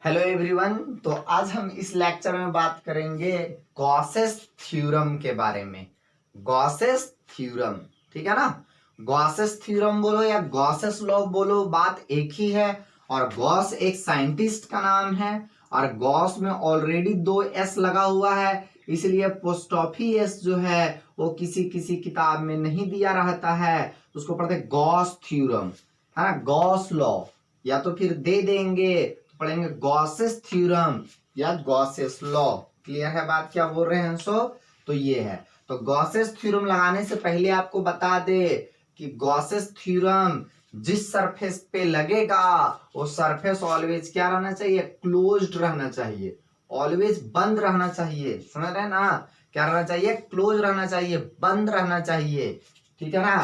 Hello everyone. तो आज हम इस लेक्चर में बात करेंगे गॉसेस थ्योरम के बारे में। गॉसेस थ्योरम, ठीक है ना। गॉसेस थ्योरम बोलो या गॉसेस लॉ बोलो, बात एक ही है। और गॉस एक साइंटिस्ट का नाम है और गॉस में ऑलरेडी 2 एस लगा हुआ है, इसलिए पोस्टॉफी एस जो है वो किसी किसी किताब में नहीं दिया रहता है, उसको पढ़ते गॉस थ्योरम, है ना, गॉस लॉ। या तो फिर दे देंगे पढ़ेंगे गॉसेस थ्योरम या गॉसेस लॉ। क्लियर है बात, क्या बोल रहे हैं सो? तो ये है। तो गॉसेस थ्योरम लगाने से पहले आपको बता दे कि गॉसेस थ्योरम जिस सरफेस पे लगेगा वो सरफेस ऑलवेज क्या रहना चाहिए? क्लोज्ड रहना चाहिए, ऑलवेज बंद रहना चाहिए। समझ रहे हैं ना? क्या रहना चाहिए? क्लोज रहना चाहिए, बंद रहना चाहिए, ठीक है ना।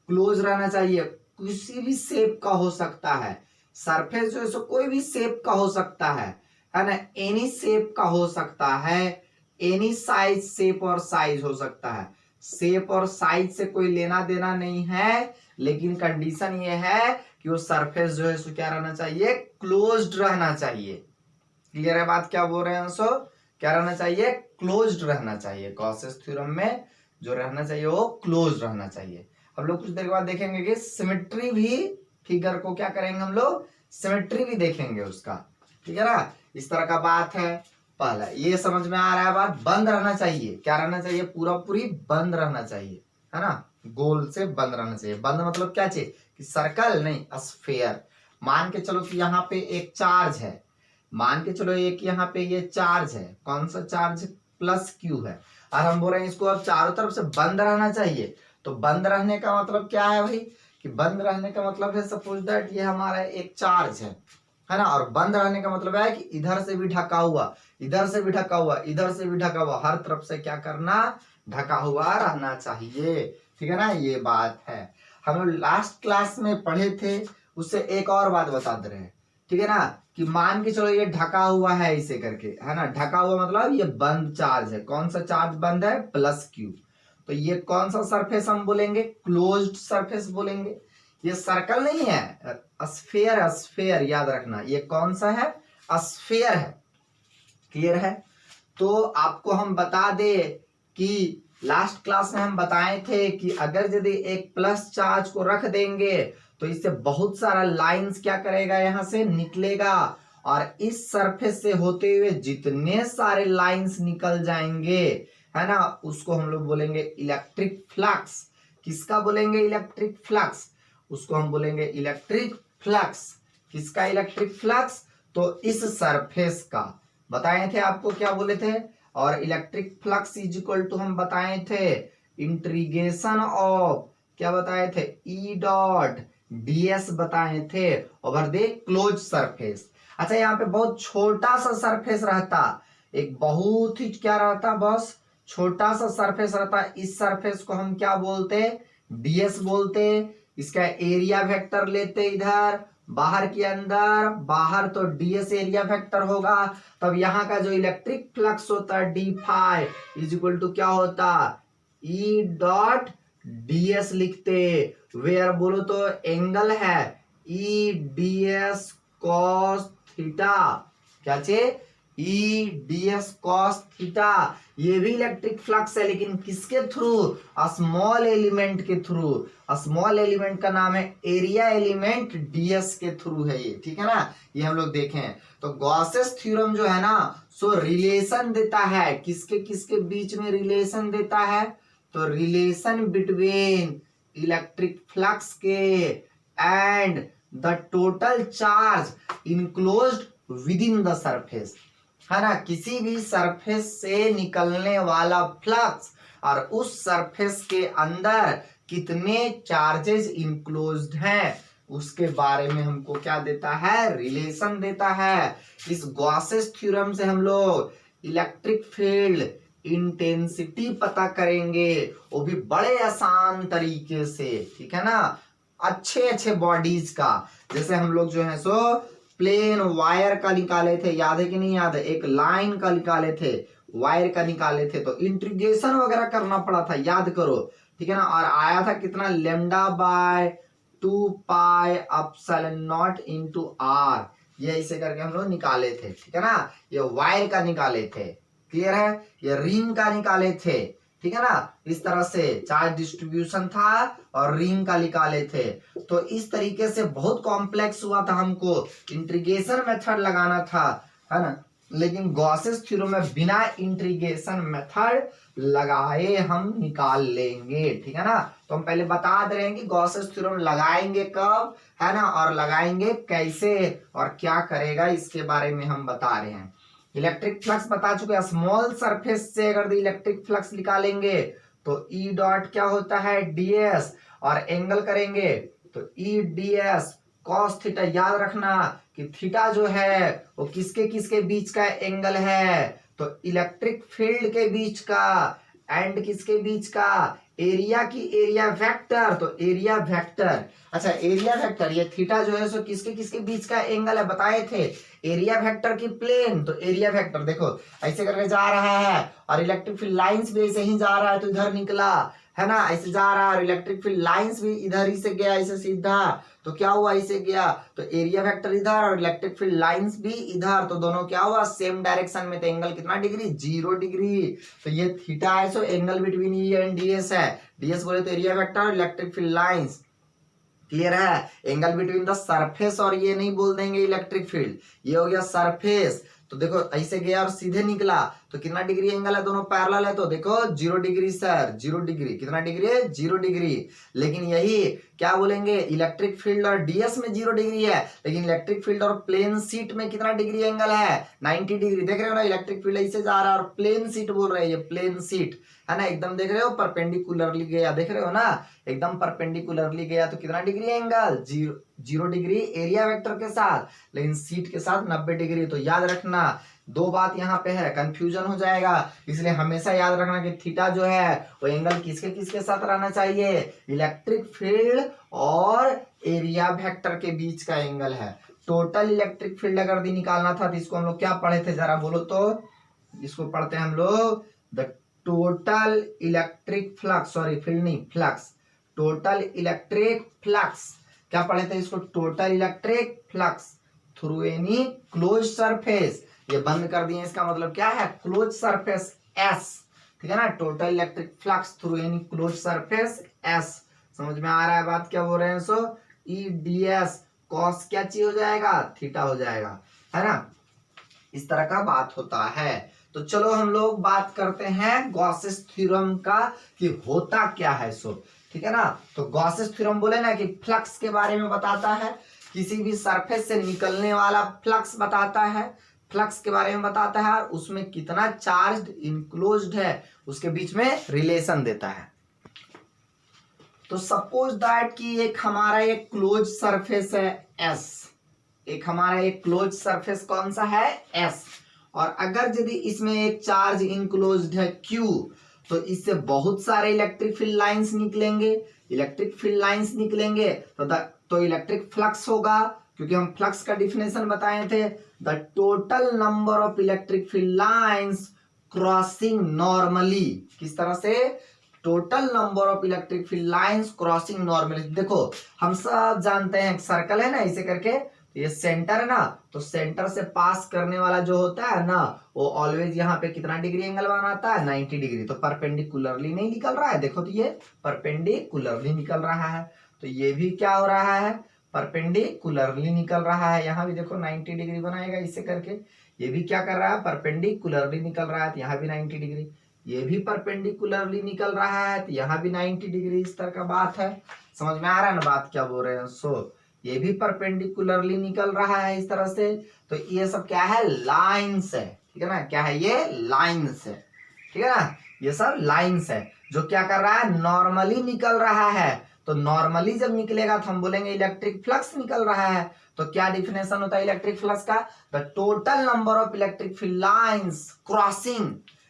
क्लोज रहना चाहिए, किसी भी शेप का हो सकता है सरफेस जो है सो, कोई भी शेप का हो सकता है ना, एनी शेप का हो सकता है, एनी साइज, शेप और साइज हो सकता है। शेप और साइज से कोई लेना देना नहीं है, लेकिन कंडीशन ये है कि वो सरफेस जो है सो क्या रहना चाहिए? क्लोज्ड रहना चाहिए। क्लियर है बात, क्या बोल रहे हैं सो? क्या रहना चाहिए? क्लोज्ड रहना चाहिए। गॉसेस थ्योरम में जो रहना चाहिए वो क्लोज रहना चाहिए। हम लोग कुछ देर बाद देखेंगे कि सिमेट्री भी, फिगर को क्या करेंगे हम लोग? सिमेट्री भी देखेंगे उसका, ठीक है ना। इस तरह का बात है। पहला ये समझ में आ रहा है बात, बंद रहना चाहिए। क्या रहना चाहिए? पूरा पूरी बंद रहना चाहिए, है ना, गोल से बंद रहना चाहिए। बंद मतलब क्या चाहिए? कि सर्कल नहीं, स्फीयर। मान के चलो कि यहाँ पे एक चार्ज है, मान के चलो एक यहाँ पे ये चार्ज है, कौन सा चार्ज? प्लस क्यू है। और हम बोल रहे हैं इसको अब चारों तरफ से बंद रहना चाहिए। तो बंद रहने का मतलब क्या है भाई? कि बंद रहने का मतलब है, सपोज दैट ये हमारा एक चार्ज है ना, और बंद रहने का मतलब है कि इधर से भी ढका हुआ, इधर से भी ढका हुआ, इधर से भी ढका हुआ, हर तरफ से क्या करना? ढका हुआ रहना चाहिए, ठीक है ना। ये बात है। हम लोग लास्ट क्लास में पढ़े थे, उससे एक और बात बता दे रहे हैं, ठीक है ना। कि मान के चलो ये ढका हुआ है इसे करके, है ना, ढका हुआ मतलब ये बंद चार्ज है। कौन सा चार्ज बंद है? Plus Q. तो ये कौन सा सरफेस हम बोलेंगे? क्लोज्ड सरफेस बोलेंगे। ये सर्कल नहीं है, स्फीयर, स्फीयर याद रखना। ये कौन सा है? स्फीयर है। क्लियर है। तो आपको हम बता दे कि लास्ट क्लास में हम बताए थे कि अगर यदि एक प्लस चार्ज को रख देंगे तो इससे बहुत सारा लाइंस क्या करेगा? यहां से निकलेगा, और इस सरफेस से होते हुए जितने सारे लाइंस निकल जाएंगे, है ना, उसको हम लोग बोलेंगे इलेक्ट्रिक फ्लक्स। किसका बोलेंगे? Electric flux. उसको हम बोलेंगे इलेक्ट्रिक फ्लक्स। किसका इलेक्ट्रिक फ्लक्स? तो इस सरफेस का बताए थे आपको, क्या बोले थे? और electric flux is equal to हम बताए थे इंटीग्रेशन ऑफ, क्या बताए थे? ई डॉट डीएस बताए थे ओवर द क्लोज सरफेस। अच्छा, यहाँ पे बहुत छोटा सा सरफेस रहता, एक बहुत ही क्या रहता? बस छोटा सा सरफेस रहता। इस सरफेस को हम क्या बोलते? डीएस बोलते। इसका एरिया वेक्टर लेते इधर, बाहर के अंदर, बाहर तो डीएस एरिया वेक्टर होगा। तब यहाँ का जो इलेक्ट्रिक फ्लक्स होता है D phi is equal to क्या होता? ई डॉट डीएस लिखते। वेयर बोलो तो एंगल है ई डीएस कॉस थीटा। क्या चाहिए? ई डीएस कॉस थीटा। ये भी इलेक्ट्रिक फ्लक्स है, लेकिन किसके थ्रू? स्मॉल एलिमेंट के थ्रू। स्मॉल एलिमेंट का नाम है एरिया एलिमेंट, डीएस के थ्रू है ये, ठीक है ना। ये हम लोग देखें तो गॉसेस थ्योरम जो है ना, सो रिलेशन देता है, किसके किसके बीच में रिलेशन देता है? तो रिलेशन बिटवीन इलेक्ट्रिक फ्लक्स के and the total charge enclosed with in the surface, है ना। किसी भी सरफेस से निकलने वाला फ्लक्स और उस सरफेस के अंदर कितने चार्जेस इनक्लोज्ड हैं, उसके बारे में हमको क्या देता है? रिलेशन देता है। इस गॉसेस थ्योरम से हम लोग इलेक्ट्रिक फील्ड इंटेंसिटी पता करेंगे, वो भी बड़े आसान तरीके से, ठीक है ना। अच्छे अच्छे बॉडीज का, जैसे हम लोग जो है सो प्लेन वायर का निकाले थे, याद है कि नहीं याद है? एक लाइन का निकाले थे, वायर का निकाले थे, तो इंटीग्रेशन वगैरह करना पड़ा था, याद करो, ठीक है ना। और आया था कितना? Lambda by 2 pi epsilon naught into R. ये ऐसे करके हम लोग निकाले थे, ठीक है ना। ये वायर का निकाले थे, क्लियर है। ये रिंग का निकाले थे, ठीक है ना। इस तरह से चार्ज डिस्ट्रीब्यूशन था और रिंग का निकाले थे। तो इस तरीके से बहुत कॉम्प्लेक्स हुआ था, हमको इंटीग्रेशन मेथड लगाना था, है ना। लेकिन गॉसेस थ्योरम में बिना इंटीग्रेशन मेथड लगाए हम निकाल लेंगे, ठीक है ना। तो हम पहले बता दे रहे हैं कि गॉसेस थ्योरम लगाएंगे कब, है ना, और लगाएंगे कैसे और क्या करेगा, इसके बारे में हम बता रहे हैं। इलेक्ट्रिक फ्लक्स बता चुके हैं। स्मॉल सरफेस से अगर इलेक्ट्रिक फ्लक्स निकालेंगे तो ई डॉट क्या होता है, डीएस, और एंगल करेंगे तो ई डीएस कॉस थीटा। याद रखना कि थीटा जो है वो किसके किसके बीच का एंगल है, तो इलेक्ट्रिक फील्ड के बीच का एंड किसके बीच का, एरिया की एरिया वेक्टर, तो एरिया वेक्टर। अच्छा, एरिया वेक्टर, ये थीटा जो है सो किसके किसके बीच का एंगल है बताए थे, एरिया वेक्टर की प्लेन। तो एरिया वेक्टर देखो ऐसे करके जा रहा है और इलेक्ट्रिक फील्ड लाइंस भी ऐसे ही जा रहा है, तो इधर निकला, है ना, ऐसे जा रहा है और इलेक्ट्रिक फील्ड लाइंस भी इधर ही से गया ऐसे सीधा, तो क्या हुआ, ऐसे गया, तो एरिया वेक्टर इधर और इलेक्ट्रिक फील्ड लाइंस भी इधर, तो दोनों क्या हुआ, सेम डायरेक्शन में। तो एंगल कितना डिग्री, 0 डिग्री। तो ये थीटा है, so angle between E and DS है। डीएस बोले तो एरिया वेक्टर और इलेक्ट्रिक फील्ड लाइंस, क्लियर है। एंगल बिटवीन द सरफेस, और ये नहीं बोल देंगे इलेक्ट्रिक फील्ड, ये हो गया सरफेस। तो देखो ऐसे गया और सीधे निकला, तो कितना डिग्री एंगल है, दोनों पैरेलल है, तो देखो 0 डिग्री सर, 0 डिग्री। कितना डिग्री है, 0 डिग्री। लेकिन यही क्या बोलेंगे, इलेक्ट्रिक फील्ड और डीएस में 0 डिग्री है, लेकिन इलेक्ट्रिक फील्ड और प्लेन सीट में कितना डिग्री एंगल है, 90 डिग्री। देख रहे हो ना, इलेक्ट्रिक फील्ड ऐसे जा रहा है और प्लेन सीट बोल रहे हैं, ये प्लेन सीट है ना, एकदम देख रहे हो परपेंडिकुलरली गया, देख रहे हो ना, एकदम परपेंडिकुलरली गया, तो कितना degree angle, 0 degree area vector के साथ, लेकिन सीट के साथ 90 डिग्री। तो याद रखना, दो बात यहाँ पे है, कंफ्यूजन हो जाएगा, इसलिए हमेशा याद रखना कि थीटा जो है वो एंगल किसके किसके साथ रहना चाहिए, इलेक्ट्रिक फील्ड और एरिया वेक्टर के बीच का एंगल है। टोटल इलेक्ट्रिक फील्ड अगर दी निकालना था तो इसको हम लोग क्या पढ़े थे, जरा बोलो तो। इसको पढ़ते हैं हम लोग the total electric flux, sorry field नहीं, फ्लक्स, टोटल इलेक्ट्रिक फ्लक्स। क्या पढ़े थे इसको, total electric flux through any close surface. ये बंद कर दिए, इसका मतलब क्या है, क्लोज सरफेस एस, ठीक है ना। Total electric flux through any close surface S. समझ में आ रहा है बात क्या बोल रहे हैं, सो ई डी एस कॉस क्या चीज हो जाएगा, थीटा हो जाएगा, है ना। इस तरह का बात होता है। तो चलो हम लोग बात करते हैं गॉसेस थ्योरम का कि होता क्या है सो, ठीक है ना। तो गॉसेस थ्योरम बोले ना कि फ्लक्स के बारे में बताता है, किसी भी सरफेस से निकलने वाला फ्लक्स बताता है, फ्लक्स के बारे में बताता है, और उसमें कितना चार्ज इनक्लोज्ड है उसके बीच में रिलेशन देता है। तो सपोज दैट कि एक हमारा एक क्लोज सरफेस है एस, एक हमारा एक क्लोज सरफेस कौन सा है, एस, और अगर यदि इसमें एक चार्ज इनक्लोज्ड है क्यू, तो इससे बहुत सारे इलेक्ट्रिक फील्ड लाइंस निकलेंगे, इलेक्ट्रिक फील्ड लाइंस निकलेंगे तो इलेक्ट्रिक फ्लक्स होगा, क्योंकि हम फ्लक्स का डिफिनेशन बताए थे, the total number of electric field lines crossing normally. किस तरह से, total number of electric field lines crossing normally. देखो हम सब जानते हैं, सर्कल है ना ऐसे करके, ये सेंटर है ना, तो सेंटर से पास करने वाला जो होता है ना, वो ऑलवेज यहाँ पे कितना डिग्री एंगल बनाता है, 90 डिग्री। तो परपेंडिकुलरली नहीं निकल रहा है, देखो तो ये परपेंडिकुलरली निकल रहा है, तो ये भी क्या हो रहा है, परपेंडिकुलरली निकल रहा है। यहाँ भी देखो 90 डिग्री बनाएगा इसे करके, ये भी क्या कर रहा है, परपेंडिकुलरली निकल रहा है, तो यहाँ भी 90 डिग्री, ये भी परपेंडिकुलरली निकल रहा है, तो यहाँ भी 90 डिग्री। इस तरह का बात है, समझ में आ रहा है ना बात क्या बोल रहे हैं। सो ये भी परपेंडिकुलरली निकल रहा है इस तरह से, तो ये सब क्या है, लाइंस है, ठीक है ना, क्या है ये, लाइंस है, ठीक है ना, ये सब लाइंस है जो क्या कर रहा है, नॉर्मली निकल रहा है। तो नॉर्मली जब निकलेगा तो हम बोलेंगे इलेक्ट्रिक फ्लक्स निकल रहा है। तो क्या डिफिनेशन होता है इलेक्ट्रिक फ्लक्स का, the total number of electric field lines crossing,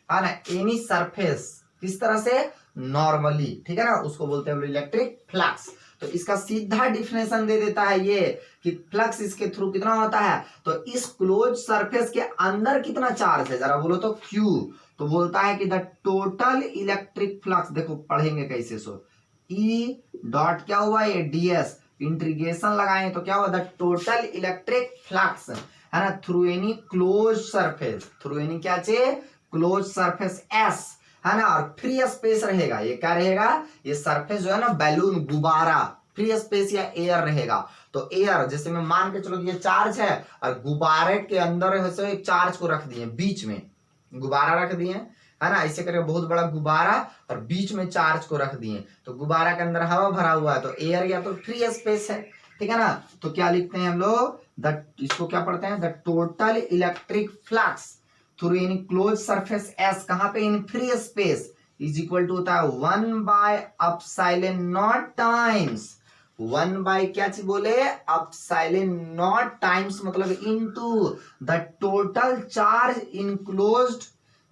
है ना, एनी सरफेस, किस तरह से, नॉर्मली, ठीक है ना, उसको बोलते हैं इलेक्ट्रिक फ्लक्स। तो इसका सीधा डिफिनेशन दे देता है ये कि फ्लक्स इसके थ्रू कितना होता है, तो इस क्लोज सरफेस के अंदर कितना चार्ज है, जरा बोलो तो क्यू। तो बोलता है कि द टोटल इलेक्ट्रिक फ्लक्स, देखो पढ़ेंगे कैसे, सो ई डॉट क्या हुआ, ये डीएस, इंटीग्रेशन लगाएं तो क्या होगा, द टोटल इलेक्ट्रिक फ्लक्स है ना through any close surface, through any क्या चाहिए, क्लोज सरफेस एस है ना, और फ्री स्पेस रहेगा, ये क्या रहेगा, ये सरफेस जो है ना बैलून गुब्बारा, फ्री स्पेस या एयर रहेगा। तो एयर जैसे मैं मान के चलो ये चार्ज है और गुब्बारे के अंदर है एक चार्ज को रख दिए, बीच में गुब्बारा रख दिए है ना, ऐसे करके बहुत बड़ा गुब्बारा और बीच में चार्ज को रख दिए, तो गुब्बारा के अंदर हवा भरा हुआ है तो एयर या तो फ्री स्पेस है, ठीक है ना। तो क्या लिखते हैं हम लोग, इसको क्या पढ़ते हैं, the total electric flux through any close surface S, कहां पे, in free space, is equal to होता है 1/ε0 टाइम्स, 1 क्या चीज बोले, ε0 टाइम्स मतलब into the total charge enclosed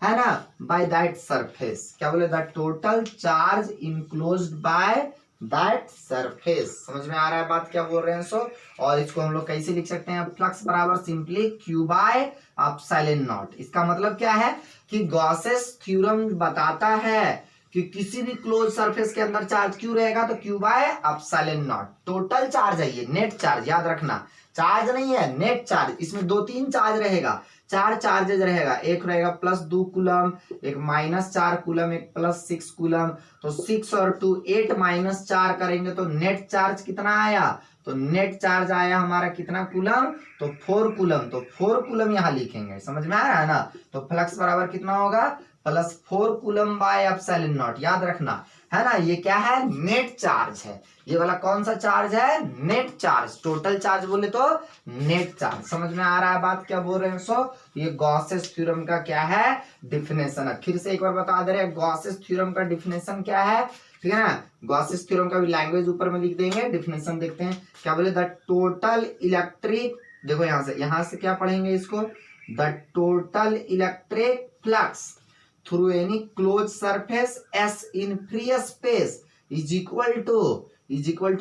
है ना बाय दैट सरफेस, क्या बोले, the total charge enclosed by that surface. समझ में आ रहा है बात क्या बोल रहे हैं सो। और इसको हम लोग कैसे लिख सकते हैं, फ्लक्स बराबर सिंपली q बाय ε0। इसका मतलब क्या है कि गॉसेस थ्योरम बताता है कि किसी भी क्लोज सरफेस के अंदर चार्ज क्यू रहेगा तो q बाय ε0, टोटल चार्ज है ये, नेट चार्ज याद रखना, चार्ज नहीं है नेट चार्ज, इसमें 2-3 चार्ज रहेगा, 4 चार्जेज रहेगा, एक रहेगा +2 कूलम, एक -4 कूलम, एक +6 कूलम, तो 6 और 2 8 -4 करेंगे तो नेट चार्ज कितना आया, तो नेट चार्ज आया हमारा कितना कूलम, तो 4 कूलम, तो 4 कूलम यहाँ लिखेंगे, समझ में आ रहा है ना। तो फ्लक्स बराबर कितना होगा, +4 कूलम बाय ε0, याद रखना है ना, ये क्या है, नेट चार्ज है, ये वाला कौन सा चार्ज है, नेट चार्ज, टोटल चार्ज बोले तो नेट चार्ज। समझ में आ रहा है बात क्या बोल रहे हैं सो। ये गॉसेस थ्योरम का क्या है, डेफिनेशन है। फिर से एक बार बता दे रहे हैं, गॉसेस थ्योरम का डेफिनेशन क्या है, ठीक है ना। गॉसेस थ्योरम का भी लैंग्वेज ऊपर में लिख देंगे, डेफिनेशन देखते हैं क्या बोले, द टोटल इलेक्ट्रिक, देखो यहां से क्या पढ़ेंगे इसको, the total electric flux through any closed surface s in free space is equal to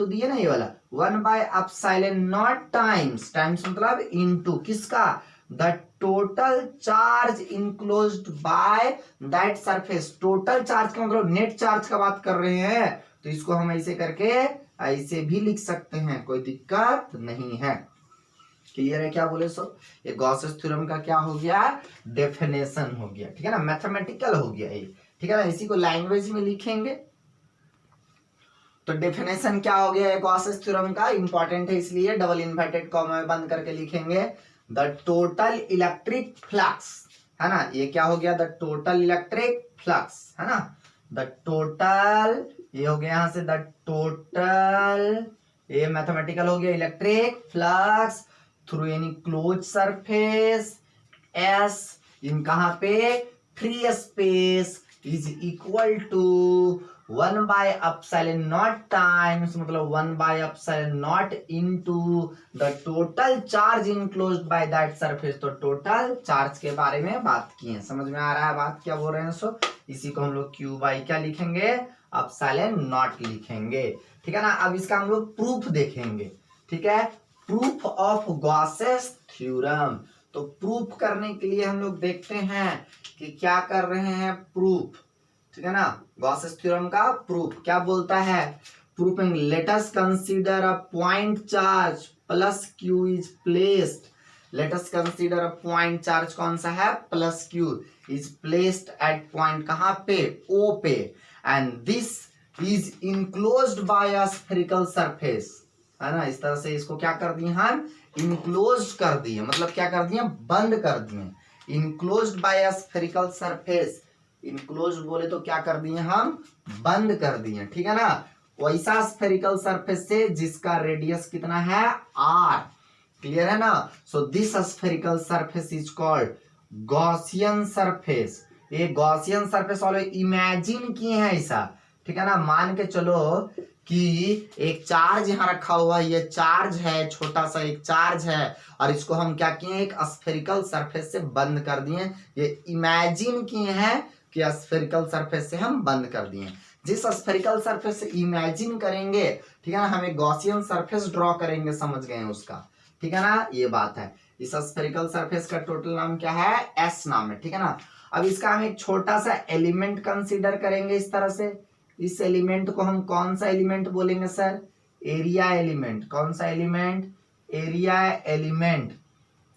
दिए ना ये वाला 1/ε0 टाइम्स मतलब इनटू किसका, the total charge enclosed by that surface, total charge का मतलब नेट चार्ज का बात कर रहे हैं, तो इसको हम ऐसे करके ऐसे भी लिख सकते हैं, कोई दिक्कत नहीं है। क्लियर है क्या बोले सो। ये गॉसेस थ्योरम का क्या हो गया, डेफिनेशन हो गया, ठीक है ना, मैथमेटिकल हो गया ये, ठीक है ना। इसी को लैंग्वेज में लिखेंगे तो डेफिनेशन क्या हो गया गॉसेस थ्योरम का, इंपॉर्टेंट है इसलिए डबल इन्वर्टेड कॉमा में बंद करके लिखेंगे, द टोटल इलेक्ट्रिक फ्लक्स है ना, ये क्या हो गया, द टोटल इलेक्ट्रिक फ्लक्स है ना, द टोटल, ये हो गया यहां से द टोटल, ये मैथमेटिकल हो गया, electric flux through any close surface S in कहां पे, free space is equal to 1/ε0 times मतलब 1/ε0 into the total charge enclosed by that surface, तो टोटल चार्ज के बारे में बात की है। समझ में आ रहा है बात क्या बोल रहे हैं सो। इसी को हम लोग q बाई क्या लिखेंगे, ε0 लिखेंगे, ठीक है ना। अब इसका हम लोग प्रूफ देखेंगे, ठीक है, प्रूफ ऑफ गॉसेस थ्योरम। तो प्रूफ करने के लिए हम लोग देखते हैं कि क्या कर रहे हैं, प्रूफ, ठीक है ना। गॉसेस थ्योरम का प्रूफ क्या बोलता है, proofing, late us consider a point charge plus Q is placed, late us consider a point charge कौन सा है, plus Q is placed at point कहां पे, ओ पे, and this is enclosed bye a spherical surface है ना। इस तरह से इसको क्या कर दिए हम, इनक्लोज कर दिए, मतलब क्या कर दिए, बंद कर दिए, enclosed bye a spherical surface, enclose बोले तो क्या कर दिए हम, बंद कर दिए, ठीक है ना। वैसा स्फेरिकल सरफेस से जिसका रेडियस कितना है, r, क्लियर है ना। So this spherical surface is called Gaussian surface. ये गॉसियन सरफेस वाले इमेजिन किए हैं ऐसा, ठीक है ना। मान के चलो कि एक चार्ज यहाँ रखा हुआ है, ये चार्ज है, छोटा सा एक चार्ज है, और इसको हम क्या किए, एक स्फेरिकल सरफेस से बंद कर दिए। ये इमेजिन किए हैं कि स्फेरिकल सरफेस से हम बंद कर दिए। जिस स्फेरिकल सरफेस से इमेजिन करेंगे, ठीक है ना, हम एक गॉसियन सरफेस ड्रॉ करेंगे, समझ गए उसका, ठीक है ना, ये बात है। इस स्फेरिकल सरफेस का टोटल नाम क्या है, एस नाम है, ठीक है ना। अब इसका हम एक छोटा सा एलिमेंट कंसीडर करेंगे इस तरह से, इस एलिमेंट को हम कौन सा एलिमेंट बोलेंगे सर, एरिया एलिमेंट, कौन सा एलिमेंट, एरिया एलिमेंट,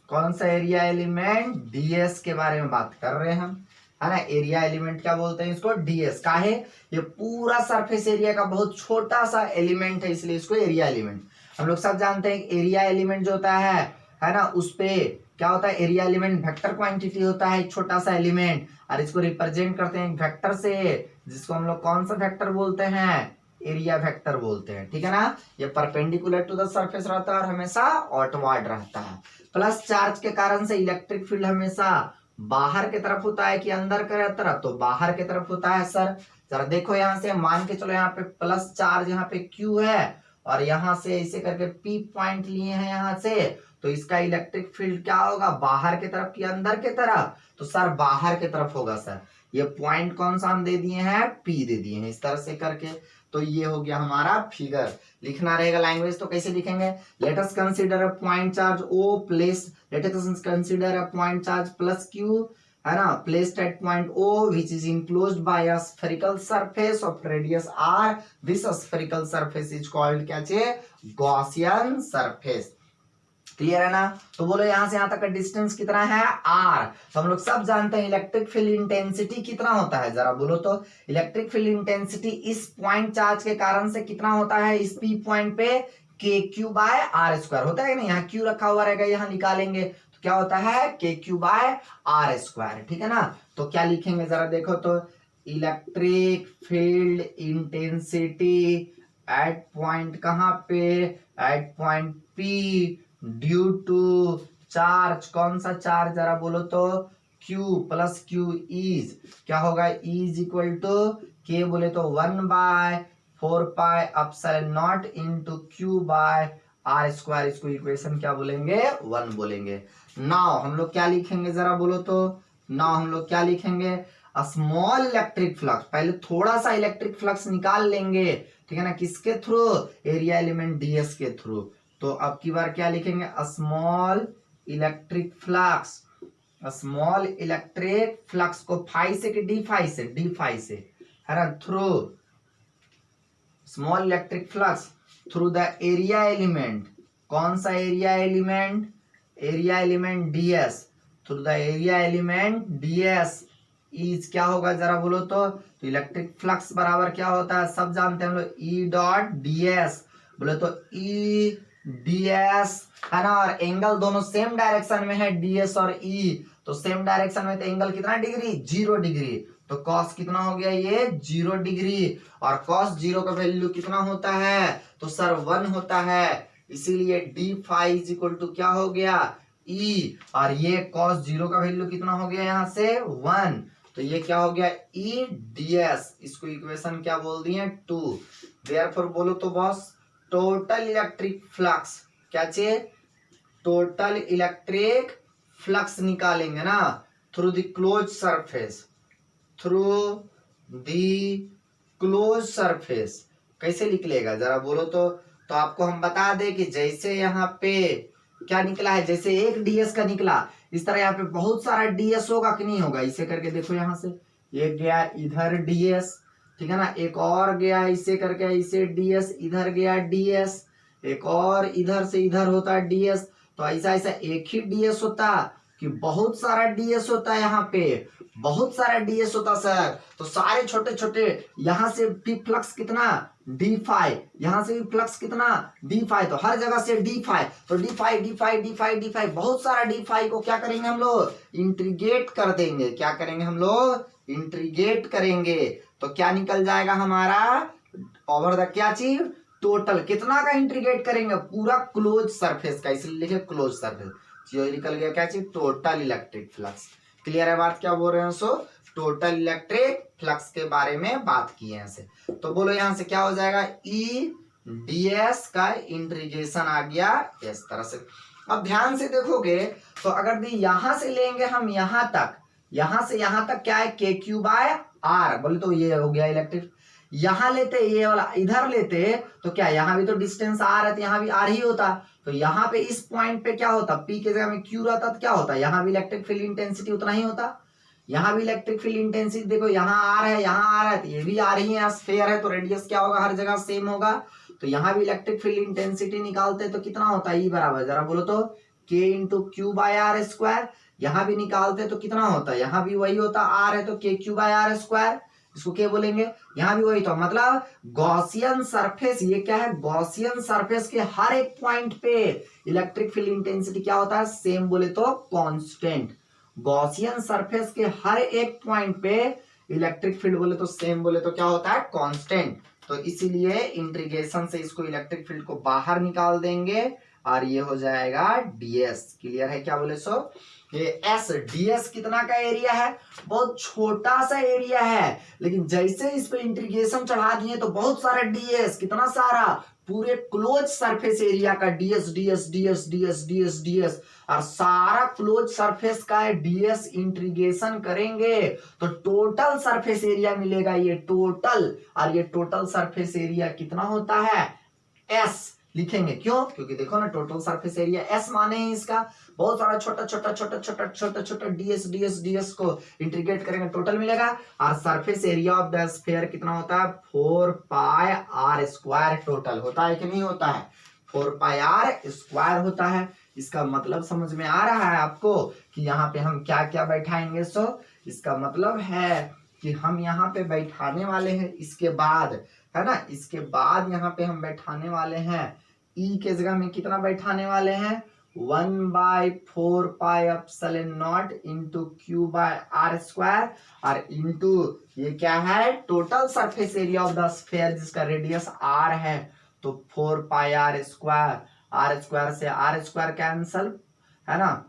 कौन सा एरिया एलिमेंट, डीएस के बारे में बात कर रहे हैं हम, है ना। एरिया एलिमेंट क्या बोलते हैं इसको, डीएस का है। ये पूरा सरफेस एरिया का बहुत छोटा सा एलिमेंट है, इसलिए इसको एरिया एलिमेंट। हम लोग सब जानते हैं एरिया एलिमेंट जो होता है ना, उस पे क्या होता है, एरिया एलिमेंट वेक्टर क्वांटिटी होता है, एक छोटा सा एलिमेंट, और इसको रिप्रेजेंट करते हैं वेक्टर से, जिसको हम लोग कौन सा वेक्टर बोलते हैं, एरिया वेक्टर बोलते हैं, ठीक है ना। ये परपेंडिकुलर टू द सरफेस रहता है और हमेशा आउटवर्ड रहता है। प्लस चार्ज के कारण से इलेक्ट्रिक फील्ड हमेशा बाहर की तरफ होता है कि अंदर की तरफ, तो बाहर की तरफ होता है सर। जरा देखो यहाँ से मान के चलो, यहाँ पे प्लस चार्ज यहाँ पे क्यू है, और यहाँ से ऐसे करके पी पॉइंट लिए हैं यहाँ से, तो इसका इलेक्ट्रिक फील्ड क्या होगा, बाहर की तरफ कि अंदर की तरफ, तो सर बाहर की तरफ होगा सर। ये पॉइंट कौन सा हम दे दिए हैं, पी दे दिए हैं, इस तरह से करके। तो ये हो गया हमारा फिगर। लिखना रहेगा लैंग्वेज, तो कैसे लिखेंगे, let us consider a point charge O place, let us consider a point charge plus Q, है ना, placed at point O which is enclosed by a spherical surface of radius r. This spherical surface is called क्या चाहिए, Gaussian surface। Clear है ना। तो बोलो यहाँ से यहाँ तक का डिस्टेंस कितना है, r। तो हम लोग सब जानते हैं इलेक्ट्रिक फील्ड इंटेंसिटी कितना होता है, जरा बोलो तो। इलेक्ट्रिक फील्ड इंटेंसिटी इस पॉइंट चार्ज के कारण से कितना होता है, इस पी पॉइंट पे के क्यू बाय आर स्क्वायर होता है ना, यहाँ क्यू रखा हुआ रहेगा, यहाँ निकालेंगे तो क्या होता है, के क्यू बाय आर स्क्वायर, ठीक है ना। तो क्या लिखेंगे जरा देखो तो, electric field intensity at point कहाँ पे, at point P due to charge, कौन सा चार्ज जरा बोलो तो, Q प्लस क्यू इज क्या होगा, इज इक्वल टू के बोले तो 1/4πε0 into Q by are square, इसको इक्वेशन क्या बोलेंगे, 1 बोलेंगे। नाउ हम लोग क्या लिखेंगे जरा बोलो तो, नाउ हम लोग क्या लिखेंगे, स्मॉल इलेक्ट्रिक फ्लक्स, पहले थोड़ा सा इलेक्ट्रिक फ्लक्स निकाल लेंगे, ठीक है ना, किसके थ्रू, एरिया एलिमेंट डीएस के थ्रू। तो अब की बार क्या लिखेंगे, small electric flux, small electric flux को फाई से कि डी फाई से, डी फाई से, है ना, through small electric flux through the area element, कौन सा area element, area element DS, through the area element DS is क्या होगा जरा बोलो तो इलेक्ट्रिक फ्लक्स बराबर क्या होता है, सब जानते हैं हम लोग, ई डॉट डीएस, बोले तो ई डीएस, है ना, और एंगल दोनों सेम डायरेक्शन में है, डीएस और ई, तो सेम डायरेक्शन में, तो एंगल कितना डिग्री, 0 डिग्री, तो कॉस कितना हो गया ये 0 डिग्री, और कॉस 0 का वैल्यू कितना होता है, तो सर 1 होता है, इसीलिए D phi is equal to क्या हो गया, ई, और ये कॉस 0 का वैल्यू कितना हो गया यहाँ से 1, तो ये क्या हो गया ई डीएस, इसको इक्वेशन क्या बोल दिए 2। देयरफॉर बोलो तो बॉस, टोटल इलेक्ट्रिक फ्लक्स क्या चाहिए, टोटल इलेक्ट्रिक फ्लक्स निकालेंगे ना, through the close surface, through the close surface, कैसे निकलेगा जरा बोलो तो आपको हम बता दें कि जैसे यहाँ पे क्या निकला है, जैसे एक डीएस का निकला, इस तरह यहाँ पे बहुत सारा डीएस होगा कि नहीं होगा, इसे करके देखो, यहाँ से एक गया इधर डीएस, ठीक है ना, एक और गया इसे करके इसे डीएस, इधर गया डीएस, एक और इधर से इधर होता है डीएस, तो ऐसा ऐसा एक ही डीएस होता कि बहुत सारा डीएस होता है, यहाँ पे बहुत सारा डीएस होता सर, तो सारे छोटे छोटे, यहाँ से भी फ्लक्स कितना डी फाई, यहाँ से भी फ्लक्स कितना डी फाई, तो हर जगह से डी फाई, तो D phi D phi D phi D phi, बहुत सारा डी फाई को क्या करेंगे हम लोग, इंट्रीगेट कर देंगे, क्या करेंगे हम लोग, इंट्रीगेट करेंगे, तो क्या निकल जाएगा हमारा ओवर द क्या चीज, टोटल कितना का इंट्रीगेट करेंगे, पूरा क्लोज सरफेस का, इसलिए लिखे क्लोज सरफेस, जो निकल गया क्या चीज, टोटल इलेक्ट्रिक फ्लक्स। क्लियर है बात, क्या बोल रहे हैं, सो टोटल इलेक्ट्रिक फ्लक्स के बारे में बात की है यहाँ से। तो बोलो यहाँ से क्या हो जाएगा, ई डीएस का इंट्रीगेशन आ गया इस तरह से। अब ध्यान से देखोगे तो अगर भी यहां से लेंगे हम यहाँ तक, यहां से यहां तक क्या है, के क्यू बाय आर, बोले तो ये हो गया इलेक्ट्रिक, यहां लेते ये वाला इधर लेते तो क्या, यहाँ भी तो डिस्टेंस आर है, तो यहाँ भी आर ही होता, तो यहाँ पे इस पॉइंट पे क्या होता, पी के जगह में क्यू रहता तो क्या होता, यहाँ भी इलेक्ट्रिक फील्ड इंटेंसिटी उतना ही होता, यहाँ भी इलेक्ट्रिक फील्ड इंटेंसिटी देखो, यहाँ आर है, यहाँ आर है, तो ये भी आर ही है, स्फीयर है, तो रेडियस क्या होगा, हर जगह सेम होगा, तो यहाँ भी इलेक्ट्रिक फील्ड इंटेंसिटी निकालते तो कितना होता है, ई बराबर, जरा बोलो तो K into Q by are square. यहाँ भी निकालते तो कितना होता है, यहाँ भी वही होता, आर है तो के क्यू बाय आर स्क्वायर, इसको क्या बोलेंगे, यहाँ भी वही। तो मतलब गॉसियन सरफेस, ये क्या है, गॉसियन सरफेस के हर एक पॉइंट पे इलेक्ट्रिक फील्ड इंटेंसिटी क्या होता है, सेम बोले तो कांस्टेंट। गॉसियन सरफेस के हर एक पॉइंट पे इलेक्ट्रिक फील्ड बोले तो सेम, बोले तो क्या होता है, कांस्टेंट। तो इसीलिए इंटीग्रेशन से इसको इलेक्ट्रिक फील्ड को बाहर निकाल देंगे और ये हो जाएगा ds। क्लियर है क्या बोले सो, ये s ds कितना का एरिया है, बहुत छोटा सा एरिया है, लेकिन जैसे इस पे इंटीग्रेशन चढ़ा दिए तो बहुत सारा ds, कितना सारा, पूरे क्लोज सरफेस एरिया का ds ds ds ds ds ds, और सारा क्लोज सरफेस का ds इंटीग्रेशन करेंगे तो टोटल सरफेस एरिया मिलेगा, ये टोटल, और ये टोटल सरफेस एरिया कितना होता है, s लिखेंगे, क्यों, क्योंकि देखो ना टोटल सरफेस एरिया s माने ही इसका बहुत सारा छोटा छोटा छोटा छोटा छोटा छोटा ds ds ds को इंटीग्रेट करेंगे टोटल मिलेगा, और surface area of the sphere कितना होता है, 4 पाई r स्क्वायर टोटल होता है कि नहीं होता है, 4 पाई r स्क्वायर होता है। इसका मतलब समझ में आ रहा है आपको कि यहाँ पे हम क्या क्या बैठाएंगे, सो इसका मतलब है कि हम यहाँ पे बैठाने वाले हैं, इसके बाद है ना, इसके बाद यहाँ पे हम बैठाने वाले हैं E के जगह में कितना बैठाने वाले हैं, 1/4 pi epsilon naught into Q by are square, और इंटू ये क्या है, total surface area of the sphere जिसका रेडियस r है, तो 4 पाई r स्क्वायर से r स्क्वायर कैंसल, है ना,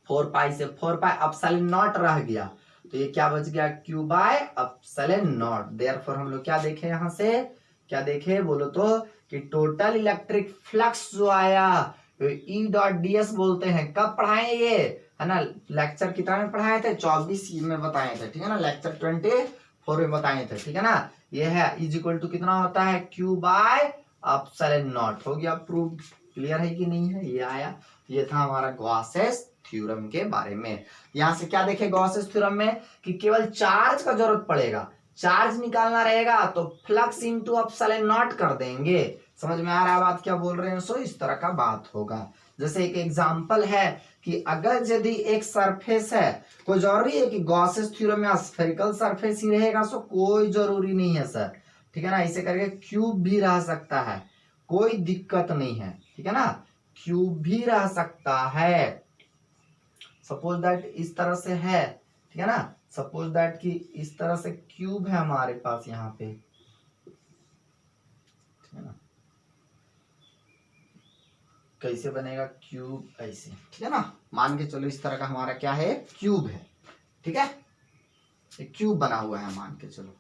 4 पाई से 4 पाई एप्सिलॉन नॉट रह गया, तो ये क्या बच गया, Q by epsilon not. Therefore हम लोग क्या देखे, यहाँ से क्या देखे बोलो तो कि टोटल इलेक्ट्रिक फ्लक्स जो आया ई डॉट ds बोलते हैं, कब पढ़ाए ये, है ना, लेक्चर कितना में पढ़ाए थे, 24 में बताए थे, ठीक है ना, लेक्चर 24 में बताए थे, ठीक है ना, ये है इज इक्वल टू कितना होता है, क्यू बाय एप्सिलॉन नॉट। हो गया प्रूव, क्लियर है कि नहीं है, ये आया, ये था हमारा गॉसेस थ्योरम के बारे में। यहां से क्या देखे गॉसेस थ्योरम में कि केवल चार्ज का जरूरत पड़ेगा, चार्ज निकालना रहेगा तो फ्लक्स इनटू एप्सिलॉन नॉट कर देंगे। समझ में आ रहा है बात क्या बोल रहे हैं, सो इस तरह का बात होगा। जैसे एक एग्जांपल है कि अगर यदि एक सरफेस है, कोई जरूरी है कि गॉसेस थ्योरम में स्फेरिकल सरफेस ही रहेगा, सो कोई जरूरी नहीं है सर, ठीक है ना, इसे करके क्यूब भी रह सकता है, कोई दिक्कत नहीं है, ठीक है ना, क्यूब भी रह सकता है। सपोज दैट इस तरह से है, ठीक है ना, सपोज दैट कि इस तरह से क्यूब है हमारे पास यहाँ पे, ठीक है ना, कैसे बनेगा क्यूब, ऐसे, ठीक है ना, मान के चलो इस तरह का हमारा क्या है, क्यूब है, ठीक है, एक क्यूब बना हुआ है, मान के चलो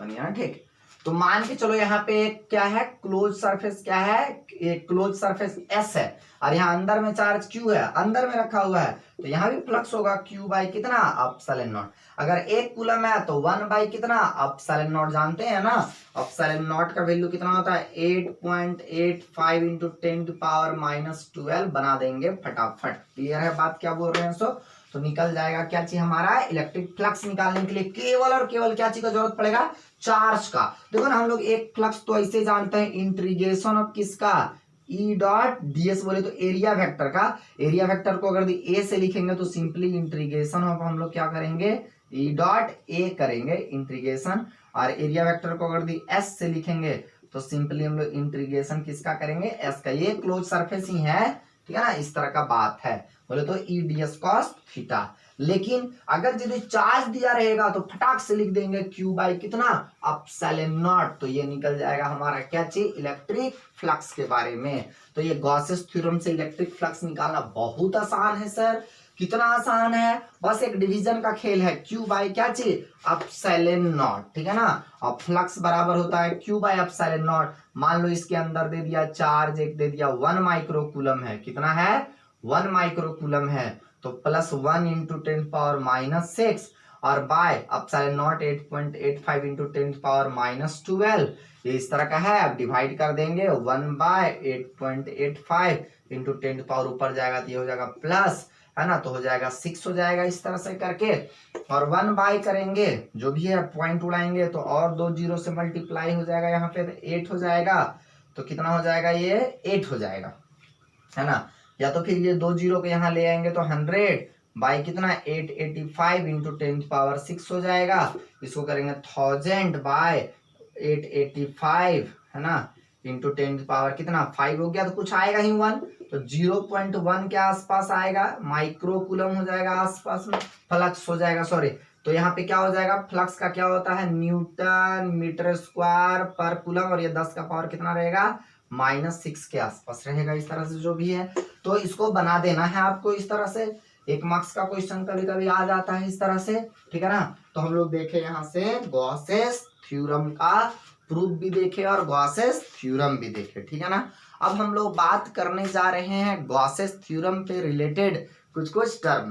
बन गया ना, ठीक। तो मान के चलो यहाँ पे क्या है, क्लोज सरफेस क्या है, एक क्लोज सरफेस S है, और यहाँ अंदर में चार्ज Q है, अंदर में रखा हुआ है, तो यहाँ भी फ्लक्स होगा Q बाई कितना, एप्सिलॉन नॉट। अगर 1 कूलम है तो 1 बाई कितना, एप्सिलॉन नॉट, जानते हैं ना, एप्सिलॉन नॉट का वैल्यू कितना होता है, 8.85 इंटू 10⁻⁻12 बना देंगे फटाफट। क्लियर है बात क्या बोल रहे हैं, सो तो निकल जाएगा क्या चीज हमारा, इलेक्ट्रिक फ्लक्स निकालने के लिए केवल और केवल क्या चीज का जरूरत पड़ेगा, चार्ज का। देखो ना हम लोग एक फ्लक्स तो ऐसे जानते हैं, इंटीग्रेशन ऑफ किसका, ई डॉट ds बोले तो एरिया वेक्टर का, एरिया वेक्टर को अगर ए से लिखेंगे तो सिंपली इंटीग्रेशन ऑफ हम लोग क्या करेंगे, ई डॉट ए करेंगे इंटीग्रेशन, और एरिया वेक्टर को अगर s से लिखेंगे तो सिंपली हम लोग इंटीग्रेशन किसका करेंगे, s का। ये क्लोज सरफेस ही है, ठीक है ना, इस तरह का बात है, बोले तो ई ds cos थीटा। लेकिन अगर यदि चार्ज दिया रहेगा तो फटाक से लिख देंगे क्यू बाई कितना, एप्सिलॉन नॉट, तो ये निकल जाएगा हमारा क्या चीज, इलेक्ट्रिक फ्लक्स के बारे में। तो ये गॉसेस थ्योरम से इलेक्ट्रिक फ्लक्स निकालना बहुत आसान है सर, कितना आसान है, बस एक डिवीजन का खेल है, क्यू बाई क्या चीज, एप्सिलॉन नॉट, ठीक है ना, और फ्लक्स बराबर होता है क्यू बाई एप्सिलॉन नॉट। मान लो इसके अंदर दे दिया चार्ज, एक दे दिया 1 माइक्रोकूलम है, कितना है, 1 माइक्रोकूलम है, तो प्लस 1 इंटू 10⁻⁻6 और बाय एप्सिलॉन नॉट 8.85 इंटू 10⁻⁻12, ये इस तरह का है, अब डिवाइड कर देंगे 1/8.85 इंटू 10 पावर ऊपर जाएगा तो ये हो जाएगा प्लस, है ना, तो हो जाएगा 6 हो जाएगा इस तरह से करके, और 1 बाय करेंगे जो भी है पॉइंट उड़ाएंगे तो और 2 जीरो से मल्टीप्लाई हो जाएगा यहाँ पे, तो 8 हो जाएगा। तो कितना हो जाएगा, ये 8 हो जाएगा, है ना। या तो फिर ये 2 जीरो को यहाँ ले आएंगे तो 100 बाई कितना 885 इंटू 10⁻6 हो जाएगा। इसको करेंगे 1000 बाय 885, है ना, इंटू 10 कितना 5 हो गया, तो कुछ आएगा ही 1, तो 0.1 के आसपास आएगा, माइक्रो कूलम हो जाएगा आसपास में, फ्लक्स हो जाएगा, सॉरी। तो यहाँ पे क्या हो जाएगा, फ्लक्स का क्या होता है, न्यूटन मीटर स्क्वायर पर कूलम, और ये 10 का पावर कितना रहेगा, -6 के आसपास रहेगा, इस तरह से जो भी है। तो इसको बना देना है आपको इस तरह से, 1 मार्क्स का क्वेश्चन कभी कभी आ जाता है इस तरह से, ठीक है ना। तो हम लोग देखे यहाँ से गॉसेस थ्योरम का प्रूफ भी देखे और गॉसेस थ्योरम भी देखे, ठीक है ना। अब हम लोग बात करने जा रहे हैं गॉसेस थ्योरम पे रिलेटेड कुछ टर्म।